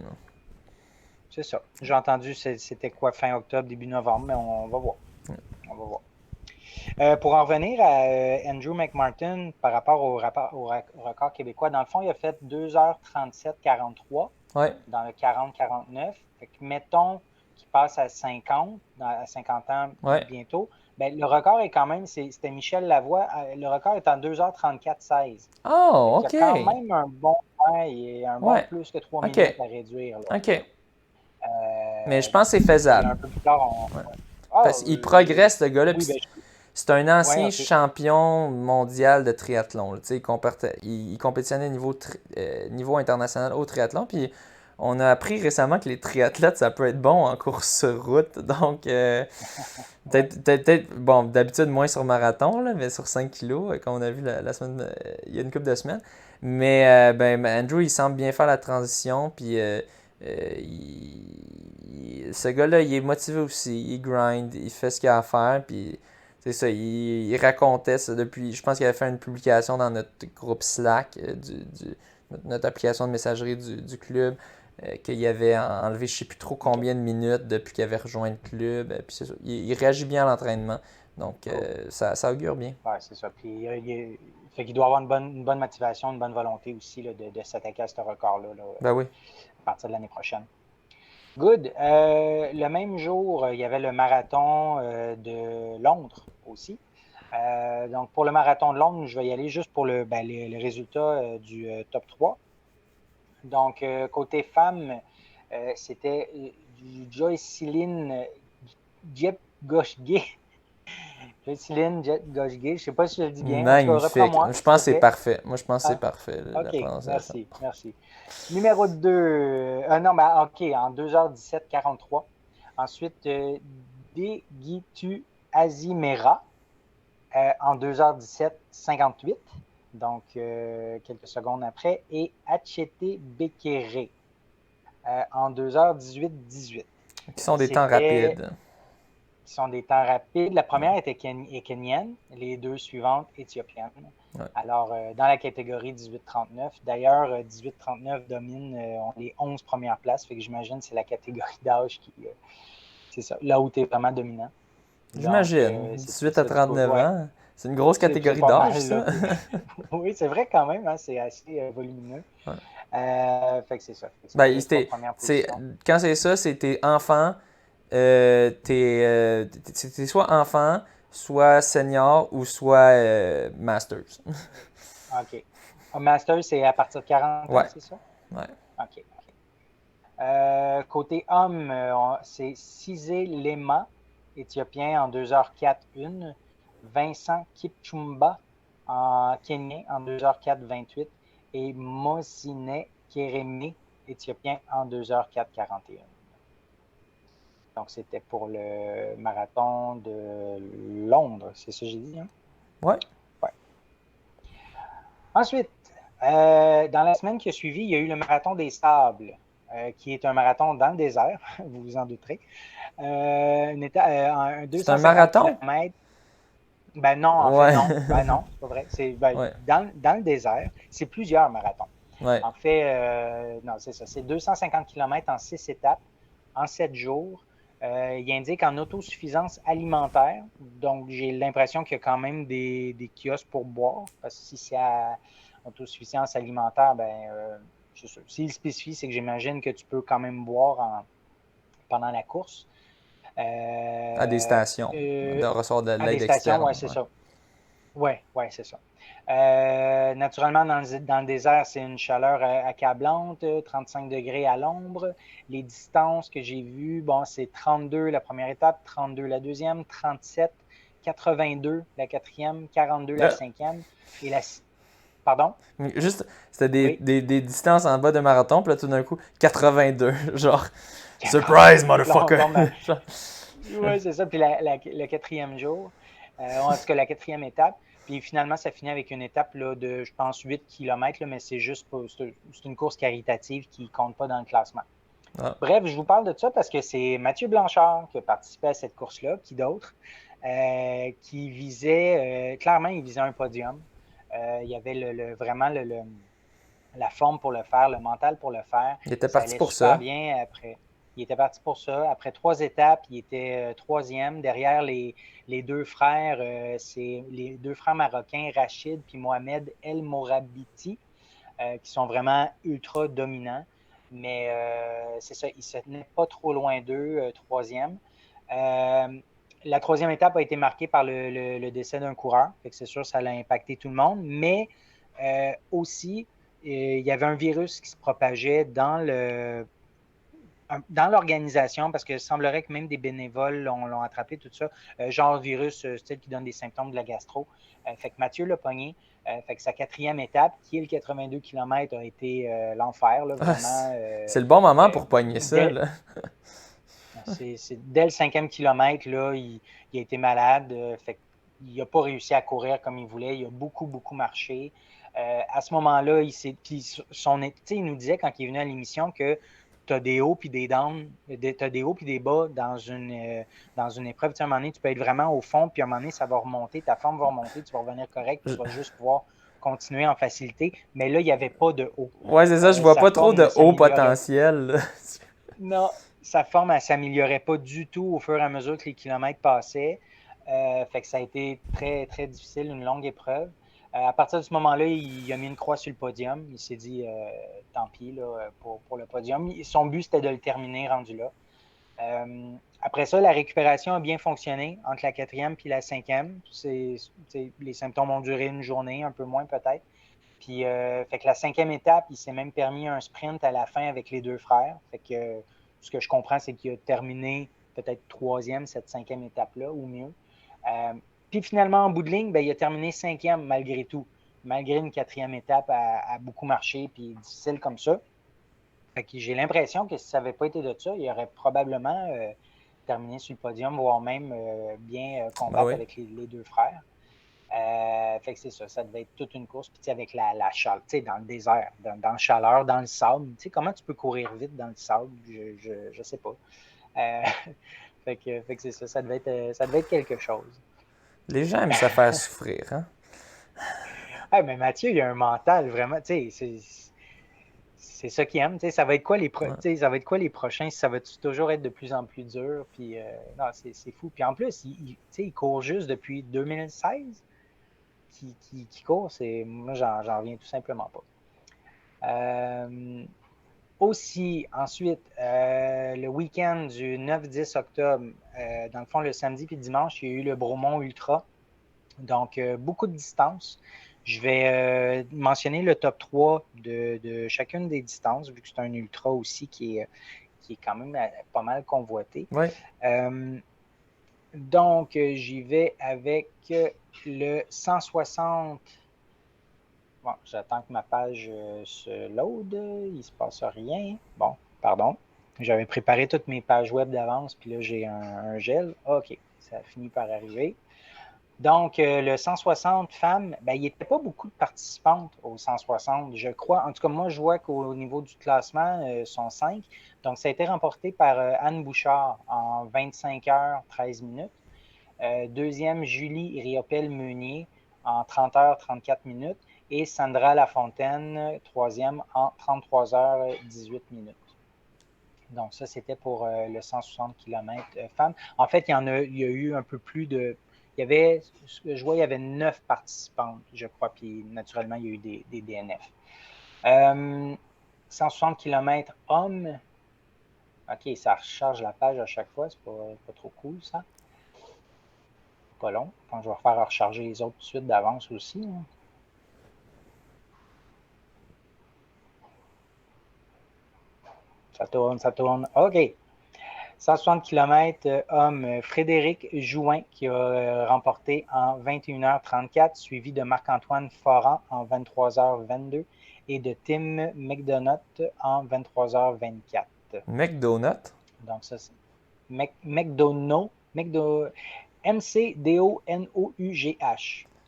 C'est ça. J'ai entendu c'était quoi, fin octobre, début novembre, mais on va voir. On va voir. Pour en revenir à Andrew McMartin par rapport au record québécois, dans le fond, il a fait 2h37-43 Ouais, dans le 40-49. Fait que mettons qu'il passe à 50, à 50 ans ouais. bientôt. Ben, le record est quand même, c'était Michel Lavoie, le record est en 2h34-16. Oh, Il y a ok. quand même un bon temps et un bon Ouais, plus que 3 minutes ok, à réduire. Là. ok. Mais je pense que c'est Puis faisable. un peu plus tard, on. Ouais. Ah, Parce qu'il progresse, ce gars-là. oui, Puis ben, c'est un ouais, ancien ok. champion mondial de triathlon. Là. Tu sais, il compétitionnait niveau international au triathlon. Puis on a appris récemment que les triathlètes, ça peut être bon en course sur route. Donc, Ouais. bon, d'habitude moins sur marathon, là, mais sur 5 kilos, comme on a vu la semaine, il y a une couple de semaines. Mais ben, Andrew, il semble bien faire la transition. Puis ce gars-là, il est motivé aussi. Il grind, il fait ce qu'il a à faire. Puis c'est ça, il racontait ça depuis. Je pense qu'il avait fait une publication dans notre groupe Slack, notre application de messagerie du club, qu'il avait enlevé je ne sais plus trop Ok. combien de minutes depuis qu'il avait rejoint le club. Puis c'est ça, il réagit bien à l'entraînement. Donc Cool. ça augure bien. Ouais, c'est ça. Puis fait qu'il doit avoir une bonne motivation, une bonne volonté aussi là, de s'attaquer à ce record-là là, Ben oui. à partir de l'année prochaine. Good. Le même jour, il y avait le marathon de Londres aussi. Donc, pour le marathon de Londres, je vais y aller juste pour les résultats du top 3. Donc, côté femmes, c'était Joycelyn Jepgoshge. Joycelyn Jepgoshge, je ne sais pas si je le dis bien. En tout cas, Magnifique. reprends-moi, Je s'il te pense que c'est plaît. parfait. Moi, je pense que c'est Ah, parfait, la OK, prononciation. merci. Numéro 2, non, mais OK, en 2h17-43. Ensuite, Degitu Azimera en 2h17-58, donc quelques secondes après, et Achete Bekere en 2h18-18. Qui sont des temps C'était, rapides. qui sont des temps rapides. La première Ouais. était kenyenne, les deux suivantes éthiopiennes. Ouais. Alors, dans la catégorie 18-39, d'ailleurs, 18-39 domine les 11 premières places, fait que j'imagine que c'est la catégorie d'âge qui, c'est ça, là où tu es vraiment dominant. Donc, J'imagine. c'est 18 à ça, du coup, 39 ouais, ans. C'est une grosse c'est catégorie pas d'âge, mal, là. ça. Oui, c'est vrai quand même, hein, c'est assez volumineux. Ouais. Fait que c'est ça. Fait que Ben, c'était les trois premières positions. quand c'est ça, c'est tes enfants. T'es soit enfant, soit senior ou soit masters. OK. Master, c'est à partir de 40 ans, Ouais, c'est ça? ouais. OK. Côté homme, c'est Cizé Lema, éthiopien, en 2h04-1. Vincent Kipchumba, en Kenyan, en 2h04-28. Et Mosine Kereme, éthiopien, en 2h04-41. Donc, c'était pour le marathon de Londres, c'est ça que j'ai dit, hein? Ouais. Ouais. Ensuite, dans la semaine qui a suivi, il y a eu le marathon des sables qui est un marathon dans le désert, vous vous en douterez. Un C'est un 250 marathon? km. Ben non, en fait, Ouais. non. Ben non, c'est pas vrai. C'est Ouais. dans le désert. C'est plusieurs marathons. Ouais. En fait, non, c'est ça. C'est 250 km en 6 étapes, en 7 jours. Il indique en autosuffisance alimentaire. Donc, j'ai l'impression qu'il y a quand même des kiosques pour boire. Parce que si c'est à autosuffisance alimentaire, ben, c'est sûr. S'il spécifie, c'est que j'imagine que tu peux quand même boire pendant la course. À des stations. De recevoir de À des l'aide stations, externe. ouais, c'est Ouais. ça. Oui, c'est ça. Naturellement, dans le désert, c'est une chaleur accablante, 35 degrés à l'ombre. Les distances que j'ai vues, bon, c'est 32 la première étape, 32 la deuxième, 37, 82 la quatrième, 42 la Là, cinquième. Et la... Pardon? juste, c'était Oui, des distances en bas de marathon, puis là, tout d'un coup, 82. Genre, surprise, 82. motherfucker! Genre, Oui, c'est ça. Puis le quatrième jour, en tout cas la quatrième étape. Puis finalement, ça finit avec une étape là, de, je pense, 8 km, là, mais c'est juste c'est une course caritative qui ne compte pas dans le classement. ah. Bref, je vous parle de ça parce que c'est Mathieu Blanchard qui a participé à cette course-là, qui d'autre, qui visait, clairement, il visait un podium. Il y avait vraiment la forme pour le faire, le mental pour le faire. Il était Ça parti allait pour super ça. bien après. Il était parti pour ça. Après 3 étapes, il était troisième. Derrière les deux frères, c'est les deux frères marocains, Rachid puis Mohamed El Morabiti, qui sont vraiment ultra dominants. Mais c'est ça, il ne se tenait pas trop loin d'eux, troisième. La troisième étape a été marquée par le décès d'un coureur. C'est sûr, ça a impacté tout le monde. Mais aussi, il y avait un virus qui se propageait dans l'organisation, parce que semblerait que même des bénévoles l'ont attrapé, tout ça, genre virus style qui donne des symptômes de la gastro. Fait que Mathieu l'a pogné. Fait que sa quatrième étape, qui est le 82 km, a été l'enfer, là, Ah, vraiment. c'est le bon moment pour pogner ça, Dès, là. dès le cinquième kilomètre, là, il a été malade. Fait il n'a pas réussi à courir comme il voulait. Il a beaucoup, beaucoup marché. À ce moment-là, il nous disait quand il est venu à l'émission que tu as des hauts puis des downs, tu as des hauts puis des bas dans une épreuve. Tu sais, à un moment donné, tu peux être vraiment au fond, puis à un moment donné, ça va remonter, ta forme va remonter, tu vas revenir correct, puis tu vas juste pouvoir continuer en facilité. Mais là, il n'y avait pas de haut. Ouais, c'est ça, je vois Sa pas trop forme ne de haut s'améliorait. potentiel, là. Non, sa forme, elle ne s'améliorait pas du tout au fur et à mesure que les kilomètres passaient. Fait que ça a été très, très difficile, une longue épreuve. À partir de ce moment-là, il a mis une croix sur le podium. Il s'est dit, tant pis là, pour le podium. Son but, c'était de le terminer rendu là. Après ça, la récupération a bien fonctionné entre la quatrième et la cinquième. Les symptômes ont duré une journée, un peu moins peut-être. Puis, fait que la cinquième étape, il s'est même permis un sprint à la fin avec les deux frères. Fait que ce que je comprends, c'est qu'il a terminé peut-être troisième cette cinquième étape-là, ou mieux. Puis finalement, en bout de ligne, ben, il a terminé cinquième malgré tout, malgré une quatrième étape à beaucoup marché, puis difficile comme ça. Fait que j'ai l'impression que si ça n'avait pas été de ça, il aurait probablement terminé sur le podium, voire même bien Ben combattre oui. avec les deux frères. Fait que c'est ça, ça devait être toute une course. Puis avec la chaleur, tu sais, dans le désert, dans la chaleur, dans le sable, tu sais, comment tu peux courir vite dans le sable? Je sais pas. Euh, fait que c'est ça, ça devait être quelque chose. Les gens aiment se faire souffrir, hein? Ah, mais Mathieu, il a un mental vraiment, tu sais, c'est ça qu'il aime. Tu sais, ça va être quoi Ouais. tu sais, ça va être quoi les prochains? Ça va toujours être de plus en plus dur? Puis, non, c'est fou. Puis en plus, tu sais, il court juste depuis 2016 qui court. Moi, j'en reviens tout simplement pas. Aussi, ensuite, le week-end du 9-10 octobre, dans le fond, le samedi puis dimanche, il y a eu le Bromont Ultra. Donc, beaucoup de distances. Je vais mentionner le top 3 de chacune des distances, vu que c'est un ultra aussi qui est quand même pas mal convoité. Ouais. Donc, j'y vais avec le 160. Bon, j'attends que ma page se load. Il ne se passe rien. Bon, pardon. J'avais préparé toutes mes pages web d'avance, puis là, j'ai un gel. OK, ça a fini par arriver. Donc, le 160 femmes, ben, il n'y avait pas beaucoup de participantes au 160, je crois. En tout cas, moi, je vois qu'au niveau du classement, sont 5. Donc, ça a été remporté par Anne Bouchard en 25 heures 13 minutes. Deuxième, Julie Riopel-Meunier en 30 heures 34 minutes. Et Sandra Lafontaine, troisième, en 33 heures 18 minutes. Donc, ça, c'était pour le 160 km femmes. En fait, il y a eu un peu plus de. Il y avait, ce que je vois, il y avait 9 participantes, je crois, puis naturellement, il y a eu des DNF. 160 km hommes. OK, ça recharge la page à chaque fois, c'est pas trop cool, ça. Pas long. Quand je vais refaire recharger les autres tout de suite d'avance aussi. Hein. Ça tourne, ça tourne. OK. 160 km homme Frédéric Jouin qui a remporté en 21h34, suivi de Marc-Antoine Foran en 23h22 et de Tim McDonough en 23h24. McDonald's? Donc ça, c'est McDonough, M-C-D-O-N-O-U-G-H.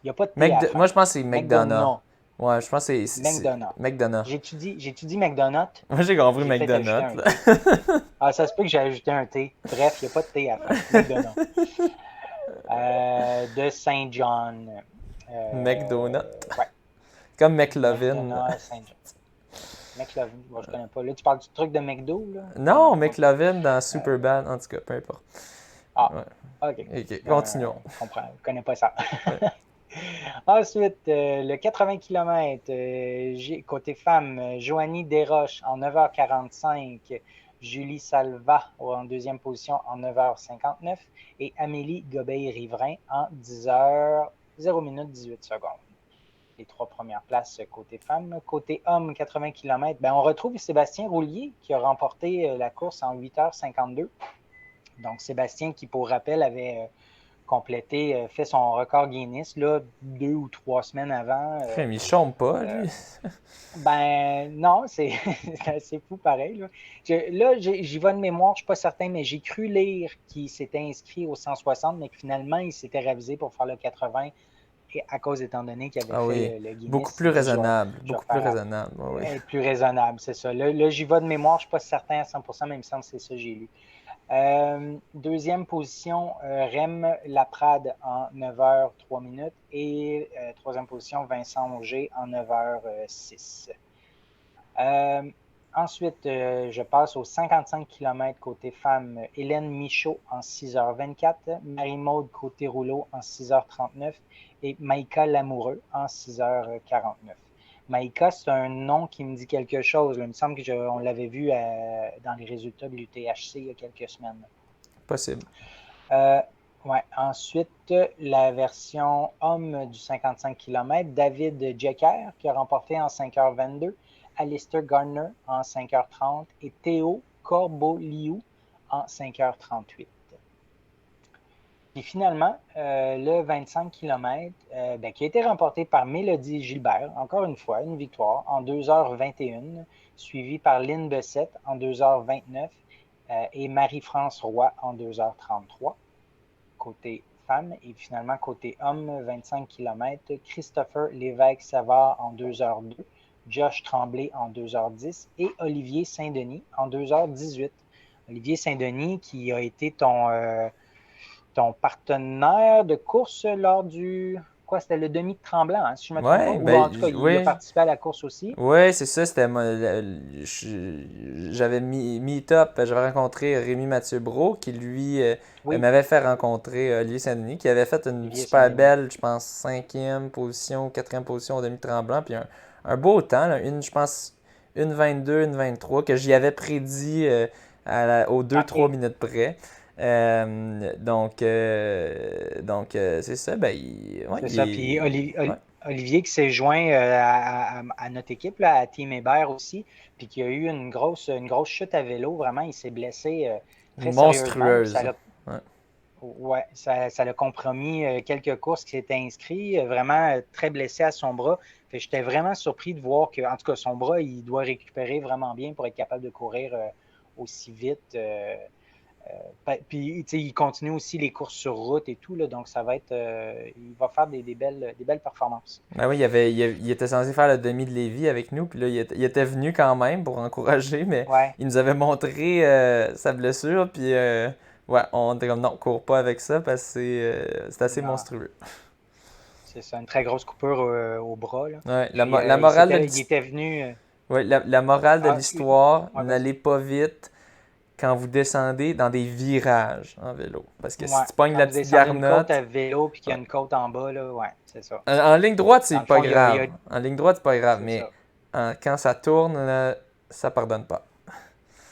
Il n'y a pas de T à la fin. Moi, je pense que c'est McDonough. McDonough. Ouais, je pense que c'est McDonough. McDonough. J'ai-tu dit McDonough? Moi, j'ai compris J'ai peut-être ajouté un McDonald's. T. Ah, ça se peut que j'ai ajouté un T. Bref, il n'y a pas de T à la fin. McDonough. De Saint John. McDonald's. Ouais. Comme McLovin. McDonough, Saint John. McLovin, bon, je connais pas. Là, tu parles du truc de McDo, là? Non, McLovin dans Superbad, en tout cas, peu importe. Ah, Ouais. OK. Ok, continuons. Je comprends. Je connais pas ça. Ouais. Ensuite, le 80 km, côté femme, Joanie Desroches en 9h45, Julie Salva en deuxième position en 9h59 et Amélie Gobeil-Riverain en 10h 0 minutes 18 secondes. Les 3 premières places côté femme. Côté homme, 80 km, ben, on retrouve Sébastien Roulier qui a remporté la course en 8h52. Donc, Sébastien qui, pour rappel, avait complété, fait son record Guinness là, 2 ou 3 semaines avant. Il chôme pas, lui. Ben non, c'est assez fou pareil. Là, j'y vais de mémoire, je ne suis pas certain, mais j'ai cru lire qu'il s'était inscrit au 160, mais que finalement, il s'était ravisé pour faire le 80 à cause étant donné qu'il avait fait le Guinness. Beaucoup plus raisonnable. Beaucoup plus raisonnable. Oui. Plus raisonnable, c'est ça. Là, j'y vais de mémoire, je ne suis pas certain à 100%, mais il me semble que c'est ça que j'ai lu. Deuxième position, Rem Laprade en 9h 3 minutes et troisième position, Vincent Auger en 9h 6. Ensuite, je passe aux 55 km côté femme, Hélène Michaud en 6h24, Marie-Maude côté rouleau en 6h39 et Maïka Lamoureux en 6h49. Maïka, c'est un nom qui me dit quelque chose. Il me semble qu'on l'avait vu dans les résultats de l'UTHC il y a quelques semaines. Possible. Ouais. Ensuite, la version homme du 55 km, David Jecker qui a remporté en 5h22, Alistair Gardner en 5h30 et Théo Corboliou en 5h38. Puis finalement, le 25 km, qui a été remporté par Mélodie Gilbert, encore une fois, une victoire, en 2h21, suivi par Lynn Bessette en 2h29 et Marie-France Roy en 2h33, côté femme. Et finalement, côté homme, 25 km, Christopher Lévesque-Savard en 2h02, Josh Tremblay en 2h10 et Olivier Saint-Denis en 2h18. Olivier Saint-Denis qui a été ton partenaire de course lors du... Quoi, c'était le demi de Tremblant, hein, si je me trompe pas? Ou en tout cas, il a participé à la course aussi. Oui, c'est ça. C'était j'avais meet up, j'avais rencontré Rémi Mathieu Brault qui, lui, m'avait fait rencontrer Olivier Saint-Denis, qui avait fait une super belle, je pense, 5e position, 4e position au demi de Tremblant, puis un beau temps, là, je pense, une 22, une 23, que j'y avais prédit aux 2-3 minutes près. Donc c'est ça. C'est ça. Puis Olivier qui s'est joint à notre équipe, là, à Team Hébert aussi, puis qui a eu une grosse chute à vélo. Vraiment, il s'est blessé très monstrueuse. Sérieusement. Ça l'a compromis quelques courses qui s'étaient inscrits. Vraiment très blessé à son bras. J'étais vraiment surpris de voir que, en tout cas, son bras, il doit récupérer vraiment bien pour être capable de courir aussi vite. Puis, il continue aussi les courses sur route et tout, là, donc ça va être, il va faire des belles performances. Ben oui, il était censé faire le demi de Lévis avec nous, puis là, il était venu quand même pour encourager, mais Ouais, il nous avait montré sa blessure, puis ouais, on était comme non, cours pas avec ça parce que c'est assez non, monstrueux. c'est ça, une très grosse coupure au bras, là. Ouais, Puis, la morale de il était venu. ouais, la morale de Ah, l'histoire, ouais, vas-y. n'allez pas vite quand vous descendez dans des virages en vélo. Parce que si Ouais, tu pognes quand la vous petite descendez une côte garnotte, à vélo puis qu'il y ouais. a une côte en bas, là, ouais, c'est ça. En ligne droite, c'est Dans le pas fond, grave. En ligne droite, c'est pas grave, c'est mais ça. quand ça tourne, là, ça pardonne pas.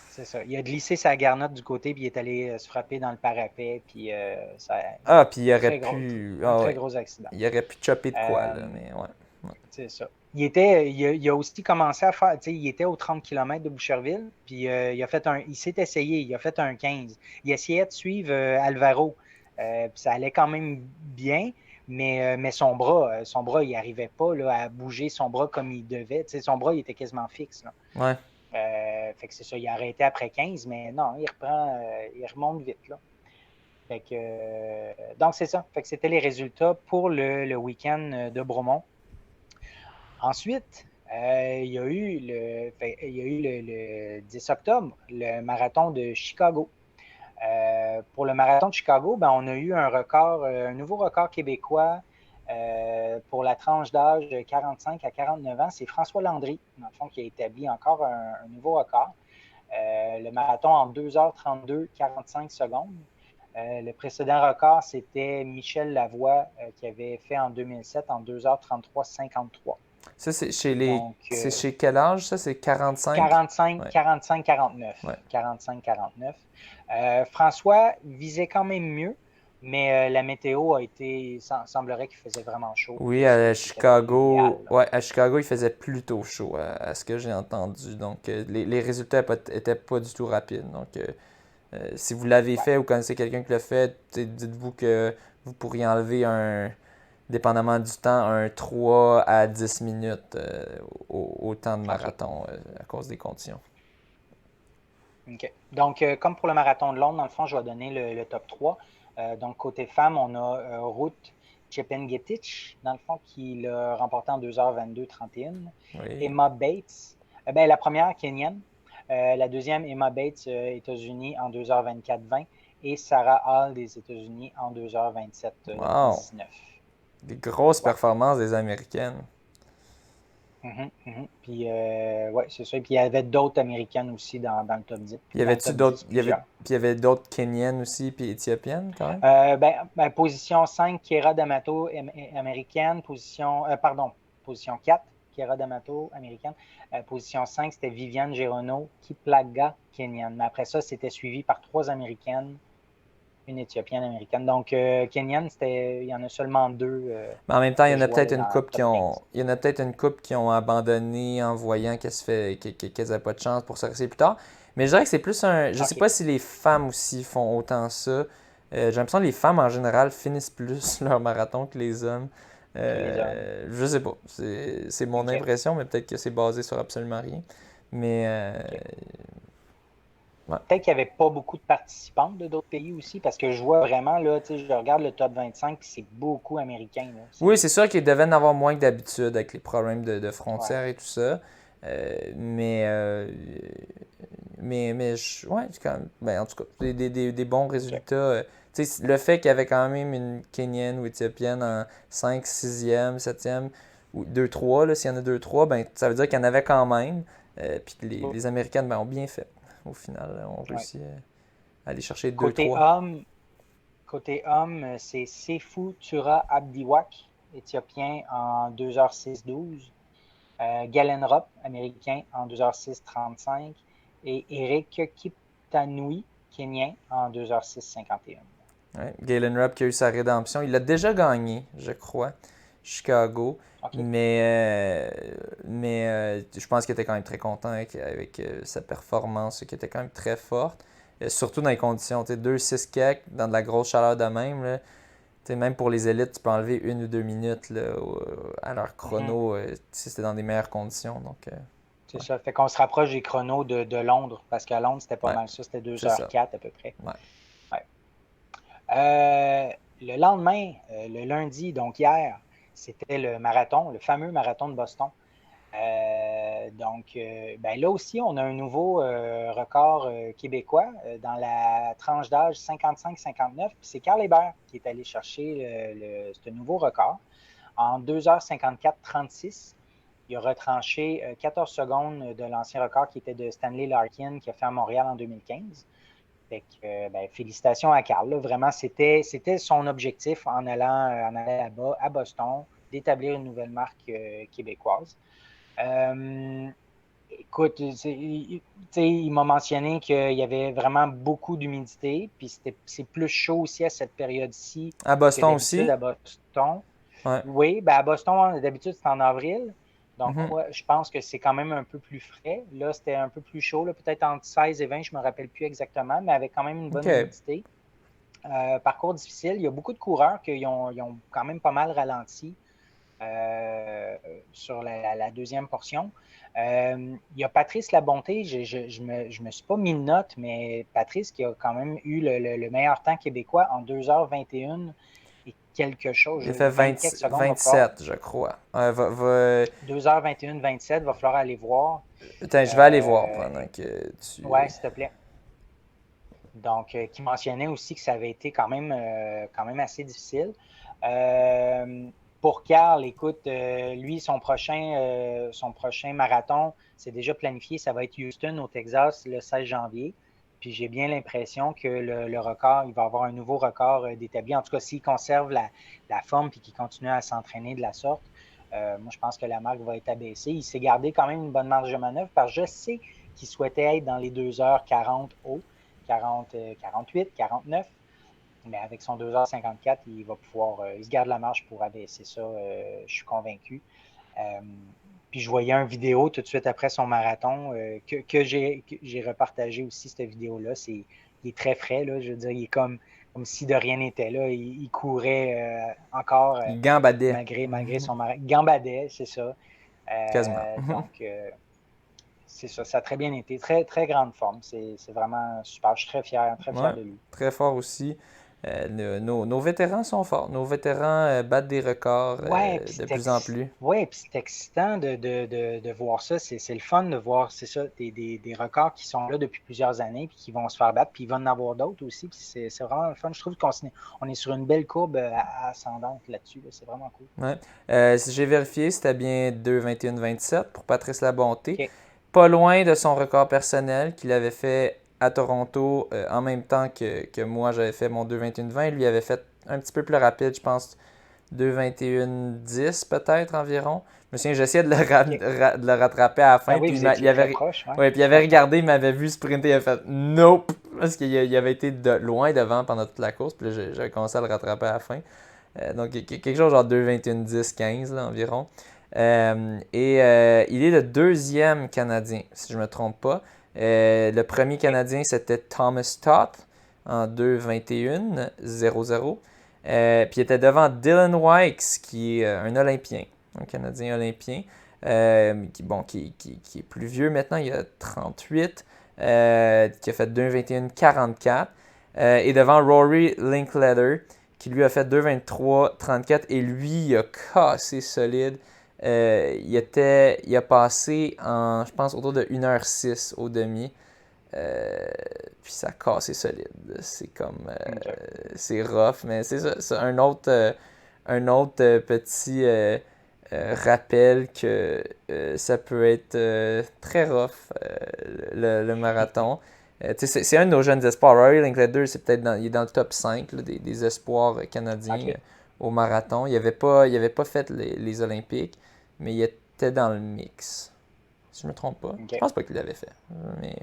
C'est ça. Il a glissé sa garnotte du côté puis il est allé se frapper dans le parapet puis ça, Ah, puis il aurait très gros, pu. un Ah très ouais. gros accident. Il aurait pu chopper de quoi, là, Euh, mais ouais. c'est ça. Il a aussi commencé à faire, tu sais, il était aux 30 km de Boucherville, puis il s'est essayé, il a fait un 15. Il essayait de suivre Alvaro, puis ça allait quand même bien, mais son bras, il n'arrivait pas là, à bouger son bras comme il devait. Tu sais, son bras, il était quasiment fixe, là. Ouais. Fait que c'est ça, il a arrêté après 15, mais non, il remonte vite, là. Fait que, donc, c'est ça. Fait que c'était les résultats pour le week-end de Bromont. Ensuite, il y a eu le 10 octobre, le marathon de Chicago. Pour le marathon de Chicago, ben, on a eu un nouveau record québécois pour la tranche d'âge de 45 à 49 ans. C'est François Landry, dans le fond, qui a établi encore un nouveau record. Le marathon en 2h32, 45 secondes. Le précédent record, c'était Michel Lavoie qui avait fait en 2007 en 2h33, 53. Ça, Donc, C'est chez quel âge, ça? C'est 45? 45, Ouais. 45, 49. Ouais. 45, 49. François visait quand même mieux, mais la météo semblerait qu'il faisait vraiment chaud. Oui, à C'était pas Chicago. l'idéal. Ouais, à Chicago, il faisait plutôt chaud, à ce que j'ai entendu. Donc, les résultats étaient pas du tout rapides. Donc, si vous l'avez Ouais, fait ou connaissez quelqu'un qui l'a fait, dites-vous que vous pourriez enlever dépendamment du temps, un 3 à 10 minutes au temps de OK. marathon à cause des conditions. OK. Donc, comme pour le marathon de Londres, dans le fond, je vais donner le top 3. Donc, côté femmes, on a Ruth Chepngetich, dans le fond, qui l'a remporté en 2h22, 31. Oui. Emma Bates, ben, la première, Kenyane. La deuxième, Emma Bates, États-Unis, en 2h24, 20. Et Sarah Hall des États-Unis en 2h27, Wow! 19. Des grosses Ouais. performances des Américaines. Puis, ouais, c'est ça. Puis, il y avait d'autres Américaines aussi dans le top 10. Il y Dans le avait-tu top d'autres. 10, plusieurs. Puis il y avait d'autres Kenyennes aussi, puis Éthiopiennes quand même? Position 5, Kiera D'Amato, américaine. Position 4, Kiera D'Amato, américaine. Position 5, c'était Viviane Gerono, Kiplaga, kenyane. Mais après ça, c'était suivi par 3 américaines, une éthiopienne américaine. Donc, kenyane, il y en a seulement 2 Mais en même temps, il y que en je a vois peut-être là, une dans le couple top 15. il y en a peut-être une couple qui ont abandonné en voyant qu'elles n'avaient pas de chance pour se rester plus tard. Mais je dirais que c'est plus je sais OK. pas si les femmes aussi font autant ça. J'ai l'impression que les femmes en général finissent plus leur marathon que les hommes. Que les hommes. Je sais pas. C'est mon OK. impression, mais peut-être que c'est basé sur absolument rien. Mais OK. ouais. Peut-être qu'il n'y avait pas beaucoup de participantes de d'autres pays aussi, parce que je vois vraiment, là, tu sais, je regarde le top 25, puis c'est beaucoup américain, là. Oui, c'est sûr qu'ils devaient en avoir moins que d'habitude avec les problèmes de Ouais. frontières et tout ça. Mais, ouais, c'est quand même, ben, en tout cas, des bons OK. résultats. Tu sais, le fait qu'il y avait quand même une Kenyenne ou Éthiopienne en 5, 6e, 7e, ou 2-3, là, s'il y en a 2-3, ben, ça veut dire qu'il y en avait quand même. Puis que les Américaines ben, ont bien fait. Au final, ont Ouais. réussi à aller chercher Côté 2-3. homme, c'est Sefu Tura Abdiwak, éthiopien, en 2h06-12. Galen Rupp, américain, en 2h06-35. Et Eric Kiptanui, kenyan, en 2h06-51. Ouais, Galen Rupp qui a eu sa rédemption. Il a déjà gagné, je crois, Chicago. OK. Mais je pense qu'il était quand même très content avec sa performance, qui était quand même très forte. Surtout dans les conditions, 2-6 kek, dans de la grosse chaleur de même. Là, même pour les élites, tu peux enlever 1 ou 2 minutes là, à leur chrono si c'était dans des meilleures conditions. Donc, C'est ça. Fait qu'on se rapproche des chronos de Londres, parce qu'à Londres, c'était pas Ouais, mal ça. C'était c'est ça. 2h04 à peu près. Ouais. Ouais. Le lendemain, le lundi, donc hier, c'était le marathon, le fameux marathon de Boston. Ben là aussi, on a un nouveau record québécois dans la tranche d'âge 55-59. C'est Carl Hébert qui est allé chercher ce nouveau record en 2h54-36. Il a retranché 14 secondes de l'ancien record qui était de Stanley Larkin qui a fait à Montréal en 2015. Fait que, ben, félicitations à Carl. Là. Vraiment, c'était son objectif en allant là-bas, à Boston, d'établir une nouvelle marque québécoise. Écoute, il m'a mentionné qu'il y avait vraiment beaucoup d'humidité, puis c'est plus chaud aussi à cette période-ci À que Boston d'habitude aussi? à Boston. Ouais. Oui, ben à Boston, d'habitude, c'est en avril. Donc, Mhm. je pense que c'est quand même un peu plus frais. Là, c'était un peu plus chaud, là, peut-être entre 16 et 20, je ne me rappelle plus exactement, mais avec quand même une bonne OK. humidité. Parcours difficile. Il y a beaucoup de coureurs qui ont quand même pas mal ralenti sur la deuxième portion. Il y a Patrice Labonté, je me suis pas mis de note, mais Patrice qui a quand même eu le meilleur temps québécois en 2h21 et quelque chose, Il a fait 20 quelques secondes, va falloir. 27, je crois. 2h21, 27, va falloir aller voir. Attends, je vais aller voir pendant que tu... Ouais, s'il te plaît. Donc, qui mentionnait aussi que ça avait été quand même assez difficile. Pour Carl, écoute, lui, son prochain marathon, c'est déjà planifié. Ça va être Houston, au Texas, le 16 janvier. Puis j'ai bien l'impression que le record, il va avoir un nouveau record d'établi. En tout cas, s'il conserve la forme et qu'il continue à s'entraîner de la sorte, moi, je pense que la marque va être abaissée. Il s'est gardé quand même une bonne marge de manœuvre parce que je sais qu'il souhaitait être dans les 2h40 haut, 48, 49. Mais avec son 2h54, il va pouvoir, il se garde la marge pour abaisser ça, je suis convaincu. Puis je voyais une vidéo tout de suite après son marathon que j'ai repartagé aussi, cette vidéo-là. Il est très frais, là, je veux dire, il est comme si de rien n'était là. Il courait encore Il gambadait. malgré son marathon. Il gambadait, c'est ça. Quasiment. Donc, c'est ça, ça a très bien été. Très, très grande forme. C'est vraiment super. Je suis très fier Ouais, de lui. très fort aussi. Nos vétérans sont forts. Nos vétérans battent des records Ouais, de plus en plus. ouais, puis c'est excitant de voir ça. C'est le fun de voir, c'est ça, des records qui sont là depuis plusieurs années puis qui vont se faire battre, puis il va en avoir d'autres aussi. Puis c'est vraiment le fun. Je trouve qu'on est sur une belle courbe ascendante là-dessus. Là. C'est vraiment cool. Ouais. Si j'ai vérifié, c'était bien 2:21-27 pour Patrice Labonté. OK. Pas loin de son record personnel qu'il avait fait à Toronto en même temps que moi, j'avais fait mon 2:21-20. Lui avait fait un petit peu plus rapide, je pense 2:21-10 peut-être environ. Je me souviens, j'essayais de de le rattraper à la fin. Ah oui, Puis vous étiez très proche. Ouais. ouais, puis il avait regardé, il m'avait vu sprinter, il a fait nope! Parce qu'il avait été loin devant pendant toute la course. Puis là, j'avais commencé à le rattraper à la fin. Donc, quelque chose genre 2:21-10-15 là, environ. Il est le deuxième Canadien, si je ne me trompe pas. Le premier Canadien, c'était Thomas Toth en 2:21-00. Puis il était devant Dylan Wykes, qui est un Olympien, un Canadien olympien, qui est plus vieux maintenant, il a 38, qui a fait 2:21-44. Et devant Rory Linkletter, qui lui a fait 2:23-34, et lui, il a cassé solide. Il a passé en, je pense, autour de 1h06 au demi. Puis ça a cassé solide. C'est comme... c'est rough, mais c'est ça. C'est un autre petit rappel que ça peut être très rough, le marathon. C'est un de nos jeunes espoirs. Rory Linkletter, il est dans le top 5 là, des espoirs canadiens au marathon. Il n'avait pas fait les Olympiques, mais il était dans le mix. Si je ne me trompe pas. Je pense pas qu'il l'avait fait. Mais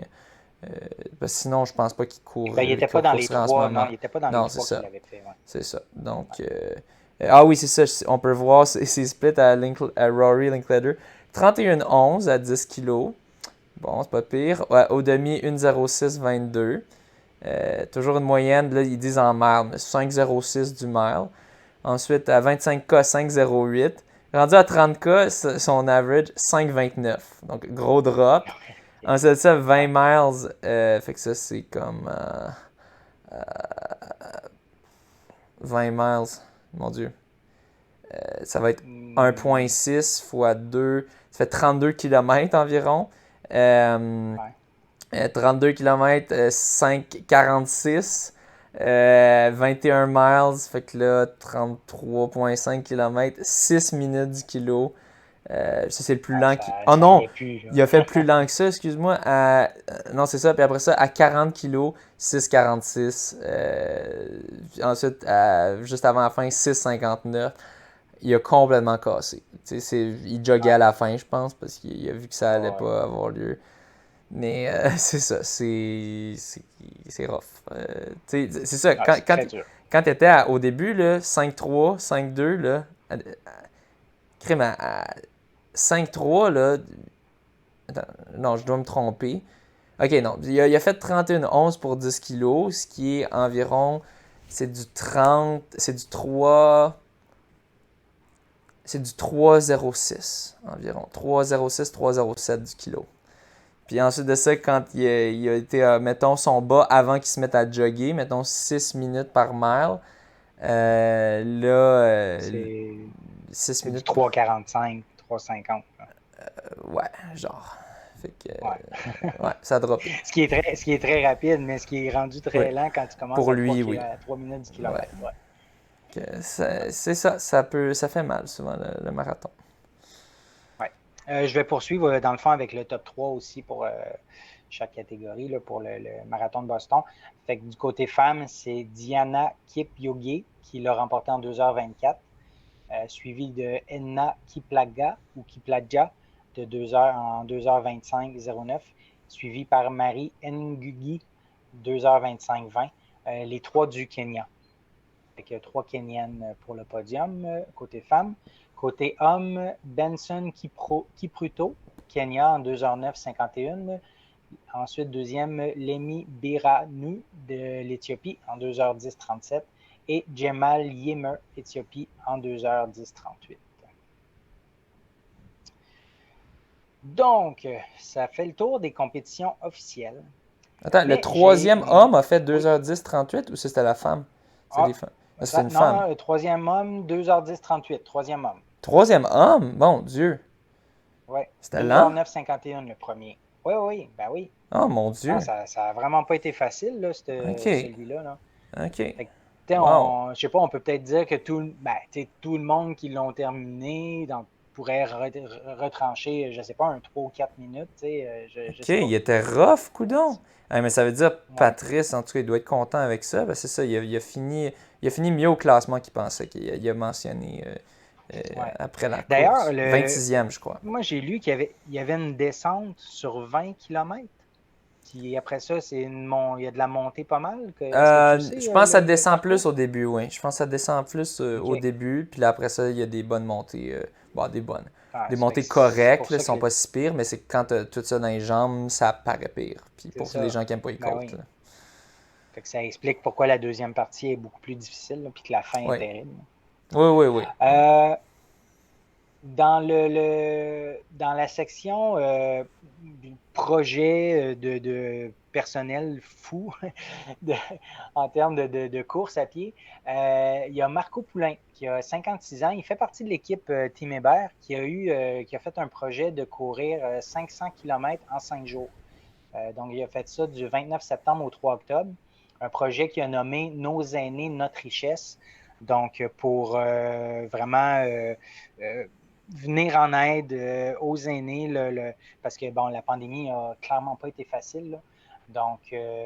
sinon, je pense pas qu'il court. Ben, il n'était pas dans les trois. Non, il n'était pas dans les trois qu'il avait fait. Ouais. C'est ça. Donc, ah oui, c'est ça. On peut voir c'est split à Rory Linkletter. 31-11 à 10 kg. Bon, c'est pas pire. Ouais, au demi, 1:06-22. Toujours une moyenne, là, ils disent en mile, mais 5:06 du mile. Ensuite, à 25K, 5:08. Rendu à 30K, son average, 5,29. Donc, gros drop. Ensuite de ça, 20 miles. Fait que ça, c'est comme 20 miles. Mon Dieu. Ça va être 1,6 fois 2. Ça fait 32 km environ. Ouais. 32 km, 5,46. 21 miles, fait que là, 33,5 km, 6 minutes du kilo. Ça, c'est le plus lent qui. Oh Ça non! y est plus, là. Il a fait plus lent que ça, excuse-moi. Non, c'est ça. Puis après ça, à 40 kilos, 6,46. Ensuite, juste avant la fin, 6,59. Il a complètement cassé. Il joguait à la fin, je pense, parce qu'il a vu que ça allait Ouais. pas avoir lieu. Mais c'est ça, c'est rough. C'est ça, C'est très dur. quand tu étais au début, là, 5-3, 5-2, là, crème à 5-3, là, attends, non, je dois me tromper. Ok, non, il a fait 31,11 pour 10 kilos, ce qui est environ, c'est du 30, c'est du 3,06 environ. 3,06, 3,07 du kilo. Puis ensuite de ça, quand il a été, mettons, son bas avant qu'il se mette à jogger, mettons 6 minutes par mile, C'est 6 du minutes, 3,45, 3,50. ouais, genre. Fait que, Ouais. ouais, ça a droppé. Ce qui est très rapide, mais ce qui est rendu Oui. très lent quand tu commences Pour à lui, oui. 3 minutes du kilomètre. Ouais. C'est ça, ça fait mal souvent le marathon. Ouais. Je vais poursuivre dans le fond avec le top 3 aussi pour chaque catégorie, là, pour le marathon de Boston. Fait que du côté femme, c'est Diana Kipyoge qui l'a remporté en 2h24, suivi de Enna Kiplaga ou Kiplaja de 2h en 2h25,09, suivi par Marie Ngugi 2h25,20. Les trois du Kenya. Avec 3 Kenyanes pour le podium, côté femme. Côté homme, Benson Kipruto, Kenya en 2h09,51. Ensuite, deuxième, Lemi Biranu de l'Éthiopie en 2h10,37. Et Jemal Yemer, Éthiopie, en 2h10,38. Donc, ça fait le tour des compétitions officielles. Attends, le troisième homme a fait 2h10,38 ou c'était la femme? C'est des femmes. C'est une femme. Non, le troisième homme, 2h10,38. Troisième homme. Troisième homme? Mon Dieu. Oui. C'était lent? 2h09,51 le premier. Oui, oui, ben oui. Oh mon Dieu. Non, ça n'a vraiment pas été facile, là, celui-là. Là. OK. Fait que, Wow. je sais pas, on peut peut-être dire que tout le monde qui l'ont terminé pourrait retrancher, je sais pas, un 3 ou 4 minutes. Je OK, sais pas. il était rough, coudon. Ah, mais ça veut dire, Ouais. Patrice, en tout cas, il doit être content avec ça. C'est ça, il a fini mieux au classement qu'il pensait. Il a mentionné Ouais. après la D'ailleurs, course. 26e, je crois. moi, j'ai lu qu'il y avait une descente sur 20 km. Puis après ça, il y a de la montée pas mal. Est-ce que tu sais, Je pense que ça descend parcours? plus au début, oui. Je pense que ça descend plus au OK. début, puis là, après ça, il y a des bonnes montées. Des bonnes. Ah, Des ça fait montées que c'est correctes, pour là, ça sont que pas si pires, mais c'est que quand tu as tout ça dans les jambes, ça paraît pire. Puis c'est pour ça. les gens qui n'aiment pas les Ben côtes. oui. Là. Fait que ça explique pourquoi la deuxième partie est beaucoup plus difficile, là, puis que la fin est Oui. terrible. Oui. Dans dans la section projet de personnel fou en termes de course à pied, il y a Marco Poulain qui a 56 ans. Il fait partie de l'équipe Team Hébert qui a fait un projet de courir 500 km en 5 jours. Donc, il a fait ça du 29 septembre au 3 octobre. Un projet qu'il a nommé Nos aînés, notre richesse. Donc, pour vraiment venir en aide aux aînés, parce que bon, la pandémie n'a clairement pas été facile. Là. Donc,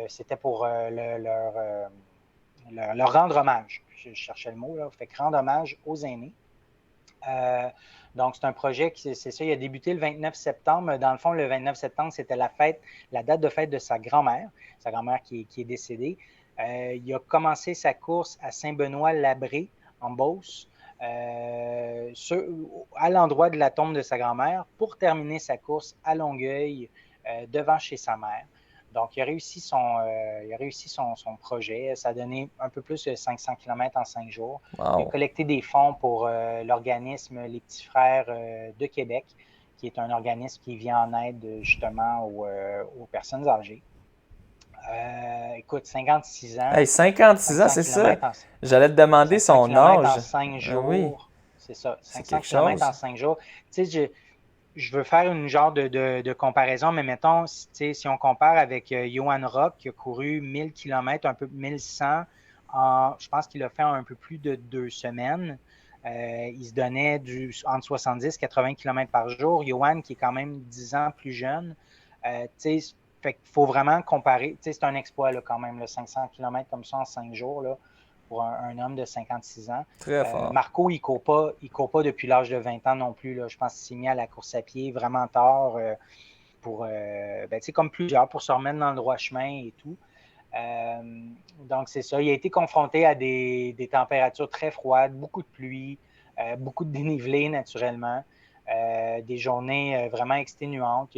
c'était pour leur rendre hommage. Je cherchais le mot, là. Fait que rendre hommage aux aînés. Donc, c'est un projet qui, c'est ça, il a débuté le 29 septembre. Dans le fond, le 29 septembre, c'était la date de fête de sa grand-mère qui est décédée. Il a commencé sa course à Saint-Benoît-Labré, en Beauce, à l'endroit de la tombe de sa grand-mère, pour terminer sa course à Longueuil, devant chez sa mère. Donc, il a réussi son projet. Ça a donné un peu plus de 500 km en 5 jours. Il a Wow. collecté des fonds pour l'organisme Les Petits Frères de Québec, qui est un organisme qui vient en aide justement aux personnes âgées. Écoute, 56 ans, Hey, 56 ans, 500 c'est ça. km en, J'allais te demander 500 son km en âge. 5 Oui, jours. C'est ça, c'est 500 quelque km en chose. 5 jours. Tu sais, je veux faire une genre de comparaison, mais mettons, si on compare avec Johan Rock, qui a couru 1000 km, un peu 1100, je pense qu'il a fait un peu plus de 2 semaines. Il se donnait entre 70 et 80 km par jour. Johan, qui est quand même 10 ans plus jeune, tu sais, fait qu'il faut vraiment comparer. Tu sais, c'est un exploit là, quand même, là, 500 km comme ça en 5 jours là, pour un homme de 56 ans. Très fort. Marco, il ne court pas depuis l'âge de 20 ans non plus. Là. Je pense qu'il s'est mis à la course à pied vraiment tard pour, comme plusieurs, pour se remettre dans le droit chemin et tout. Donc, c'est ça. Il a été confronté à des températures très froides, beaucoup de pluie, beaucoup de dénivelé naturellement, des journées vraiment exténuantes.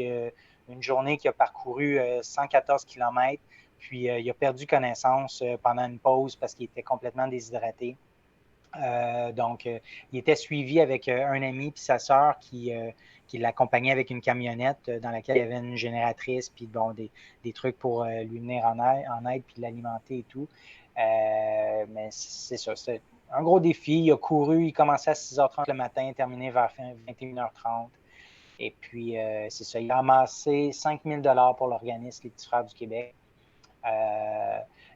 Une journée qui a parcouru 114 km, puis il a perdu connaissance pendant une pause parce qu'il était complètement déshydraté. Donc, il était suivi avec un ami puis sa sœur qui l'accompagnait avec une camionnette dans laquelle il y avait une génératrice puis bon, des trucs pour lui venir en aide puis l'alimenter et tout. Mais c'est ça, c'est un gros défi. Il a couru, il commençait à 6h30 le matin, terminé vers 21h30. Et puis, c'est ça, il a amassé 5 000 $ pour l'organisme Les Petits Frères du Québec.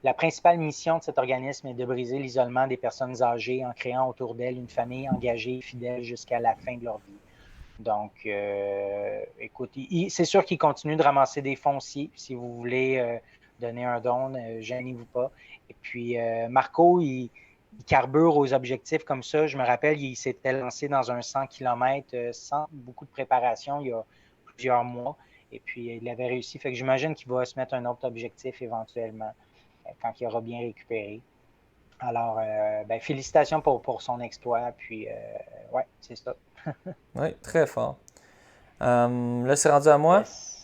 La principale mission de cet organisme est de briser l'isolement des personnes âgées en créant autour d'elles une famille engagée et fidèle jusqu'à la fin de leur vie. Donc, écoute, c'est sûr qu'il continue de ramasser des fonds aussi. Si vous voulez donner un don, gênez-vous pas. Et puis, Marco, il carbure aux objectifs comme ça. Je me rappelle, il s'était lancé dans un 100 km sans beaucoup de préparation il y a plusieurs mois. Et puis, il avait réussi. Fait que j'imagine qu'il va se mettre un autre objectif éventuellement quand il aura bien récupéré. Alors, félicitations pour son exploit. Puis, ouais, c'est ça. Oui, très fort. Là, c'est rendu à moi. Yes.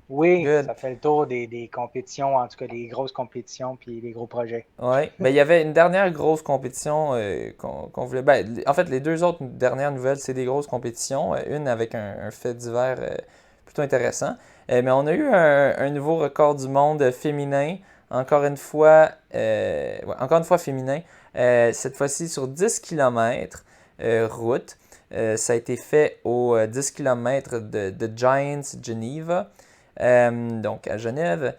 Oui, Good. ça fait le tour des compétitions, en tout cas des grosses compétitions puis des gros projets. Oui. Ben, il y avait une dernière grosse compétition qu'on voulait. Ben, en fait, les deux autres dernières nouvelles, c'est des grosses compétitions. Une avec un fait divers plutôt intéressant. Mais on a eu un nouveau record du monde féminin. Encore une fois féminin. Cette fois-ci sur 10 km route. Ça a été fait au 10 km de Giants Geneva, donc à Genève.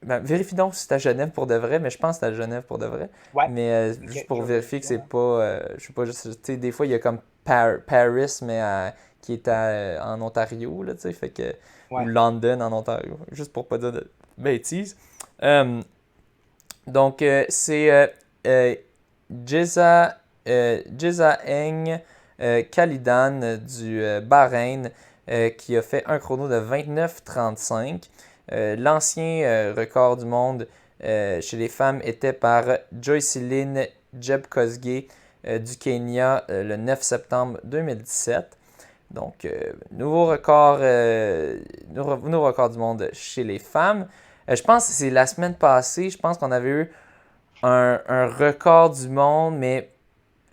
Vérifie donc si c'est à Genève pour de vrai, mais je pense que c'est à Genève pour de vrai. Ouais. Mais Ok, juste pour je vais vérifier que vérifier, c'est là. pas. Je sais pas, juste, tu sais, des fois il y a comme Paris, mais qui est en Ontario, là, tu sais, fait que. Ou Ouais. London en Ontario, juste pour pas dire de bêtises. Donc, c'est Jeza Eng Khalidan du Bahreïn qui a fait un chrono de 29,35. L'ancien record du monde chez les femmes était par Joycelyn Jebkosgei du Kenya le 9 septembre 2017. Donc, nouveau record du monde chez les femmes. Je pense que c'est la semaine passée, je pense qu'on avait eu un record du monde, mais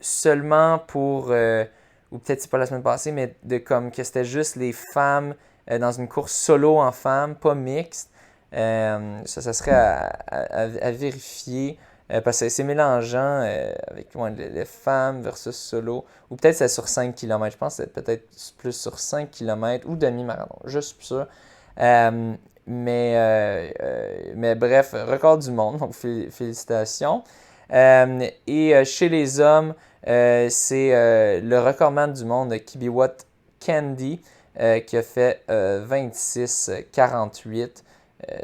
seulement pour, ou peut-être c'est pas la semaine passée, mais de comme que c'était juste les femmes dans une course solo en femmes, pas mixte. Ça serait à vérifier. Parce que c'est mélangeant avec les femmes versus solo. Ou peut-être c'est sur 5 km. Je pense que c'est peut-être plus sur 5 km ou demi-marathon. Je suis sûr. Mais bref, record du monde. Donc félicitations. Et chez les hommes, c'est le recordman du monde, Kibiwot Candy, qui a fait 26,48.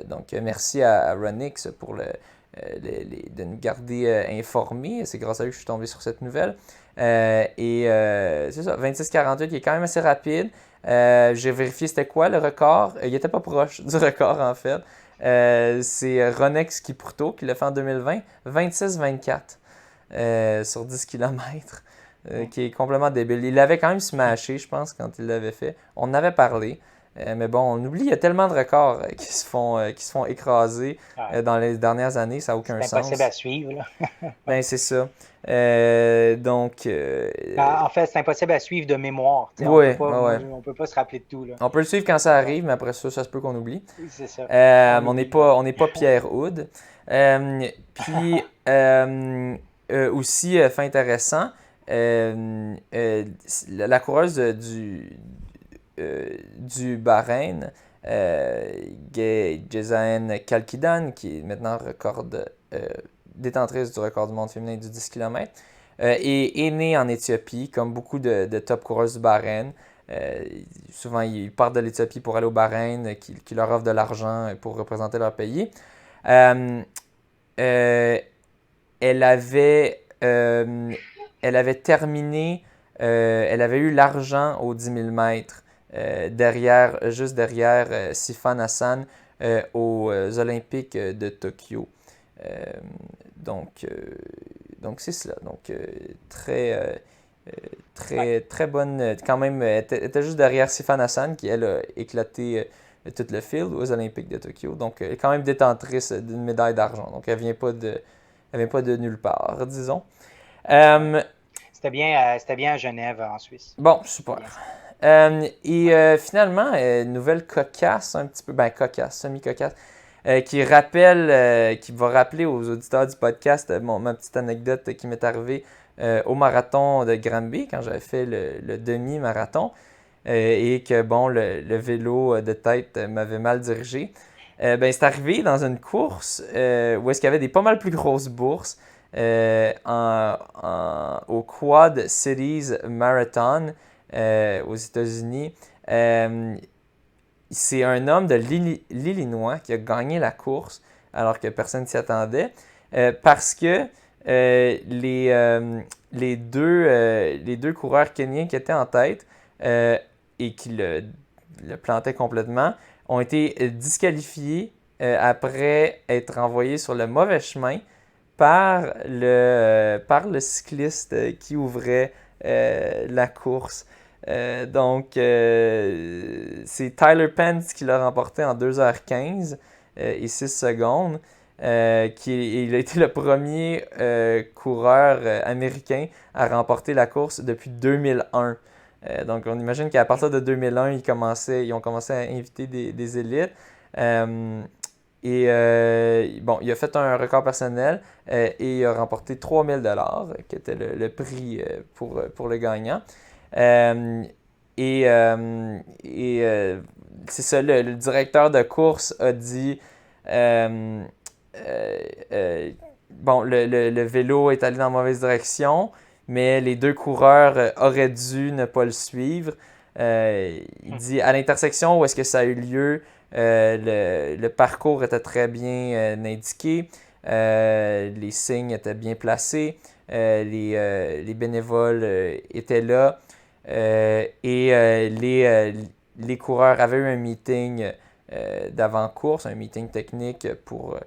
Donc merci à Ronix pour de nous garder informés. C'est grâce à eux que je suis tombé sur cette nouvelle. C'est ça, 26,48 qui est quand même assez rapide. J'ai vérifié c'était quoi le record. Il n'était pas proche du record en fait. C'est Ronex Kipruto qui l'a fait en 2020, 26-24 sur 10 km, qui est complètement débile. Il l'avait quand même smashé, je pense, quand il l'avait fait. On en avait parlé. Mais bon, on oublie, il y a tellement de records qui se font écraser Ouais. dans les dernières années, ça n'a aucun C'est sens. impossible à suivre, là. Ben, c'est ça. Donc, En fait, c'est impossible à suivre de mémoire. Tu sais, ouais, ouais, ouais. on peut pas se rappeler de tout, là. On peut le suivre quand ça arrive, mais après ça, ça se peut qu'on oublie. C'est ça. On n'est pas, on n'est pas Pierre Houd. Puis, aussi, fait intéressant, la coureuse du Bahreïn, Jezaen Kalkidan, qui est maintenant détentrice du record du monde féminin du 10 km, est née en Éthiopie, comme beaucoup de top coureuses du Bahreïn. Souvent, ils partent de l'Éthiopie pour aller au Bahreïn, qui leur offre de l'argent pour représenter leur pays. Euh, euh, elle avait, terminé, elle avait eu l'argent aux 10 000 mètres, juste derrière Sifan Hassan aux Olympiques de Tokyo. Euh, donc, donc c'est cela. Donc, très bonne. Quand même, elle était juste derrière Sifan Hassan, qui, elle, a éclaté tout le field aux Olympiques de Tokyo. Donc, elle est quand même détentrice d'une médaille d'argent. Donc, elle vient pas de nulle part, disons. C'était bien à Genève, en Suisse. Bon, super. Finalement, nouvelle cocasse, un petit peu, cocasse, semi-cocasse, qui va rappeler aux auditeurs du podcast ma petite anecdote qui m'est arrivée au marathon de Granby, quand j'avais fait le demi-marathon, et que, bon, le vélo de tête m'avait mal dirigé. C'est arrivé dans une course où est-ce qu'il y avait des pas mal plus grosses bourses au Quad Cities Marathon aux États-Unis. C'est un homme de l'Illinois qui a gagné la course alors que personne ne s'y attendait parce que les deux coureurs kenyans qui étaient en tête et qui le plantaient complètement ont été disqualifiés après être envoyés sur le mauvais chemin par le cycliste qui ouvrait la course. Donc, c'est Tyler Pence qui l'a remporté en 2h15 et 6 secondes. Il a été le premier coureur américain à remporter la course depuis 2001. Donc, on imagine qu'à partir de 2001, ils ont commencé à inviter des élites. Il a fait un record personnel et il a remporté 3 000 $, qui était le prix pour le gagnant. C'est ça, le directeur de course a dit le vélo est allé dans la mauvaise direction, mais les deux coureurs auraient dû ne pas le suivre. Il dit à l'intersection où est-ce que ça a eu lieu, le parcours était très bien indiqué, les signes étaient bien placés, les bénévoles étaient là les coureurs avaient eu un meeting d'avant-course, un meeting technique pour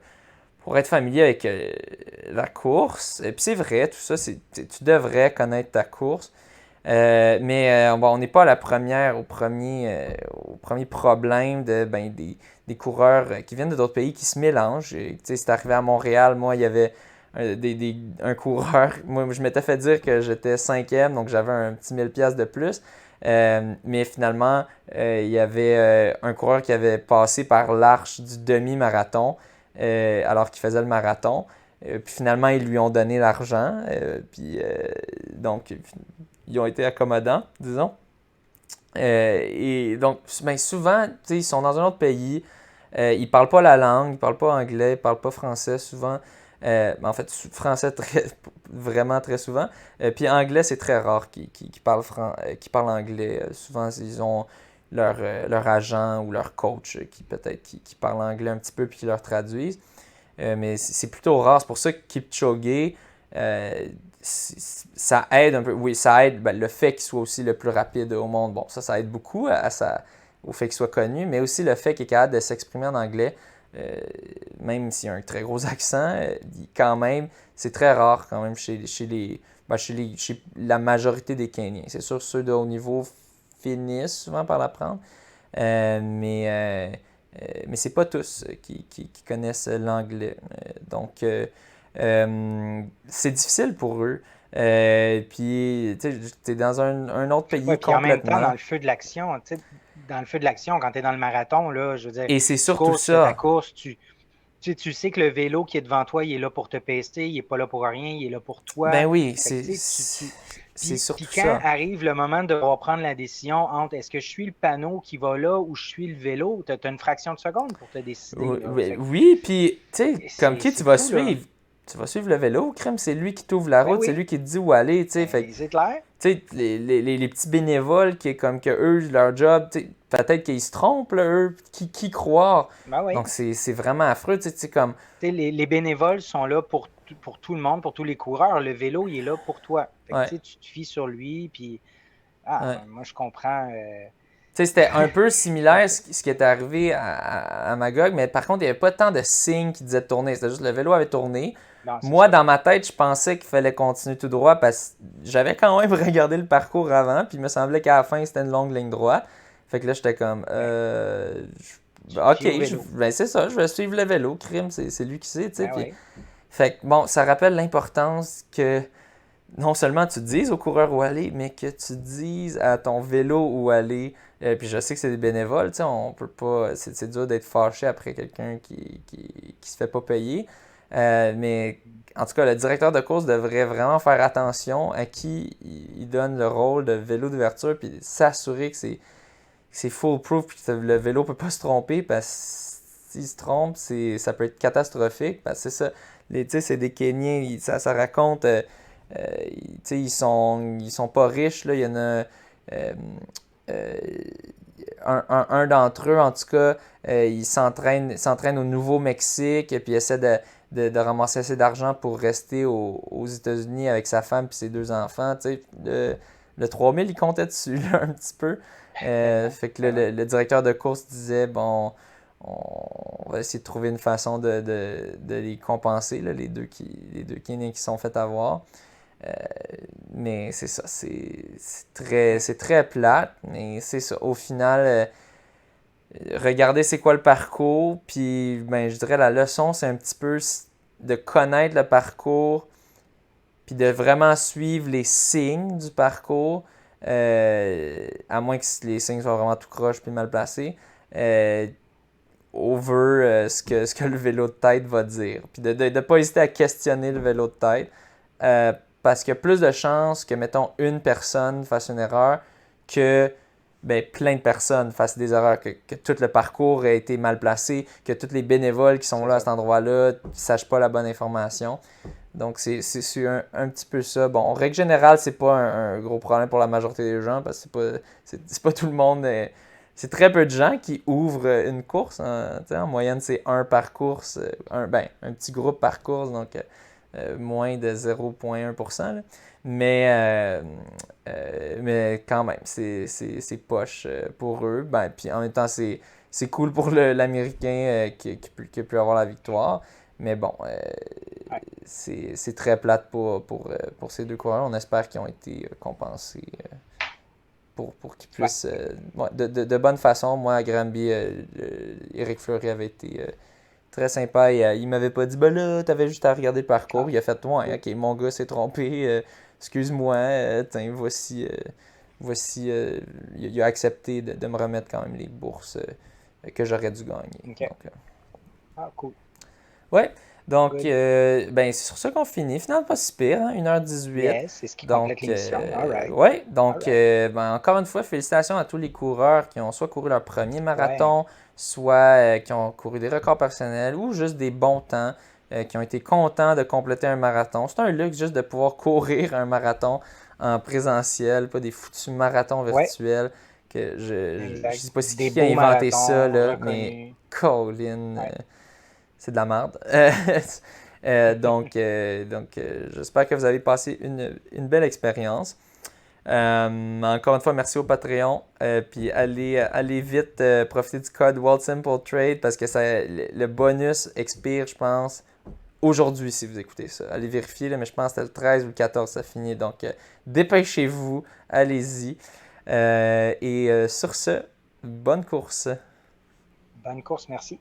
être familier avec la course. Et puis c'est vrai, tout ça, tu devrais connaître ta course. Mais on n'est pas au premier problème des coureurs qui viennent d'autres pays qui se mélangent. C'est arrivé à Montréal, moi, il y avait un coureur. Moi, je m'étais fait dire que j'étais 5e, donc j'avais un petit 1000$ de plus. Mais finalement, il y avait un coureur qui avait passé par l'arche du demi-marathon alors qu'il faisait le marathon. Puis finalement, ils lui ont donné l'argent. Donc, ils ont été accommodants, disons. Et donc, souvent, ils sont dans un autre pays. Ils ne parlent pas la langue, ils ne parlent pas anglais, ils ne parlent pas français souvent. En fait, français vraiment très souvent. Puis anglais, c'est très rare qu'ils parlent anglais. Souvent, ils ont leur agent ou leur coach qui parle anglais un petit peu puis qui leur traduisent. Mais c'est plutôt rare. C'est pour ça que Kipchoge, ça aide un peu. Oui, ça aide le fait qu'il soit aussi le plus rapide au monde. Bon, ça aide beaucoup au fait qu'il soit connu, mais aussi le fait qu'il est capable de s'exprimer en anglais. Même s'il y a un très gros accent, quand même, c'est très rare quand même chez la majorité des Kenyans. C'est sûr, ceux de haut niveau finissent souvent par l'apprendre, Mais c'est pas tous qui connaissent l'anglais. Donc, c'est difficile pour eux. Puis, tu sais, t'es dans un autre Ouais, pays puis en même temps, dans complètement. le feu de l'action, tu sais, dans le feu de l'action, quand tu es dans le marathon, là, je veux dire, Et c'est tu surtout cours, tu fais ta ça. course, tu sais que le vélo qui est devant toi, il est là pour te pester, il est pas là pour rien, il est là pour Ben toi. oui, Fait que, c'est tu sais, c'est puis surtout quand ça. arrive le moment de devoir prendre la décision entre est-ce que je suis le panneau qui va là ou je suis le vélo, tu as une fraction de seconde pour te décider, Oui, là. oui, oui, puis, tu sais, Et comme qui tu c'est vas fou, là. suivre? Tu vas suivre le vélo, crème, c'est lui qui t'ouvre la Ben route, c'est oui, lui qui te dit où aller, tu sais. Fait que, ben, c'est clair. tu sais, les petits bénévoles qui, comme que eux, leur job, tu sais, peut-être qu'ils se trompent, là, eux, qui croire. Ben oui. Donc, c'est vraiment affreux, tu sais, comme, Tu sais, les bénévoles sont là pour tout le monde, pour tous les coureurs. Le vélo, il est là pour toi. Fait que, ouais, tu sais, tu te fies sur lui, puis ouais. moi, je comprends. Tu sais, c'était un peu Je similaire comprends. ce qui est arrivé à Magog, mais par contre, il n'y avait pas tant de signes qui disaient de tourner. C'était juste le vélo avait tourné. Non, c'est Moi, ça. dans ma tête, je pensais qu'il fallait continuer tout droit parce que j'avais quand même regardé le parcours avant, puis il me semblait qu'à la fin, c'était une longue ligne droite. Fait que là, j'étais comme, Ben, tu te ok, fies au vélo. ben c'est ça, je vais suivre le vélo. Crime, c'est lui qui sait, tu sais. Ben Puis, oui. fait que bon, ça rappelle l'importance que non seulement tu dises au coureur où aller, mais que tu dises à ton vélo où aller. Puis je sais que c'est des bénévoles, tu sais, on peut pas. C'est dur d'être fâché après quelqu'un qui se fait pas payer. Mais en tout cas, le directeur de course devrait vraiment faire attention à qui il donne le rôle de vélo d'ouverture, puis s'assurer que c'est foolproof, puis que le vélo peut pas se tromper, parce que s'il se trompe, ça peut être catastrophique, parce que c'est ça. Tu sais, c'est des Kenyans, ça raconte. Ils sont pas riches, là. Il y en a euh, euh, un d'entre eux, en tout cas, il s'entraîne au Nouveau-Mexique et puis essaie de ramasser assez d'argent pour rester aux États-Unis avec sa femme et ses deux enfants. Le 3000, il comptait dessus là, un petit peu. Vraiment. Fait que là, Ben oui. le directeur de course disait, bon, on va essayer de trouver une façon de les compenser, là, les deux Kenyans qui sont fait avoir. Euh, mais c'est ça, c'est très plate, mais c'est ça. Au final, regardez c'est quoi le parcours, puis ben, je dirais la leçon, c'est un petit peu de connaître le parcours, puis de vraiment suivre les signes du parcours, à moins que les signes soient vraiment tout croche puis mal placés, euh, over ce que le vélo de tête va dire. Puis de ne pas hésiter à questionner le vélo de tête. Euh, Parce qu'il y a plus de chances que, mettons, une personne fasse une erreur que ben, plein de personnes fassent des erreurs, que tout le parcours a été mal placé, que tous les bénévoles qui sont C'est là à ça. cet endroit-là ne sachent pas la bonne information. Donc, c'est un petit peu ça. Bon, en règle générale, c'est pas un gros problème pour la majorité des gens parce que c'est pas tout le monde. C'est très peu de gens qui ouvrent une course. Hein, en moyenne, c'est un par course, un petit groupe par course, donc moins de 0,1%. Là. Mais quand même, c'est poche pour eux. Ben, puis en même temps, c'est cool pour l'Américain qui a pu avoir la victoire. Mais bon, Ouais. c'est très plate pour ces deux coureurs. On espère qu'ils ont été compensés pour qu'ils Ouais. puissent. Ouais, de bonne façon, moi, à Granby, Éric Fleury avait été très sympa. Et, il m'avait pas dit, bah là, t'avais juste à regarder le parcours. Ah, Il a fait, ouais, cool. ok, mon gars s'est trompé. Excuse-moi. Tiens, voici. Il a accepté de me remettre quand même les bourses que j'aurais dû gagner. OK. Donc, Ah, cool. ouais. Donc, Good. ben, c'est sur ça qu'on finit. Finalement, pas si pire, hein? 1h18. Yes, c'est ce qui complète Donc, l'émission. All right. ouais. All Donc, right. ben, encore une fois, félicitations à tous les coureurs qui ont soit couru leur premier Ouais. marathon, soit qui ont couru des records personnels ou juste des bons temps, qui ont été contents de compléter un marathon. C'est un luxe juste de pouvoir courir un marathon en présentiel, pas des foutus marathons Ouais, virtuels. Que je exact. sais pas si Des qui a beaux inventé ça, marathons là, mais reconnus. Colin. Ouais. C'est de la merde. J'espère que vous avez passé une belle expérience. Encore une fois, merci au Patreon. Puis allez vite profiter du code World Simple Trade parce que le bonus expire, je pense, aujourd'hui si vous écoutez ça. Allez vérifier, là, mais je pense que c'était le 13 ou le 14, ça finit. Donc, dépêchez-vous, allez-y. Sur ce, Bonne course. Bonne course, merci.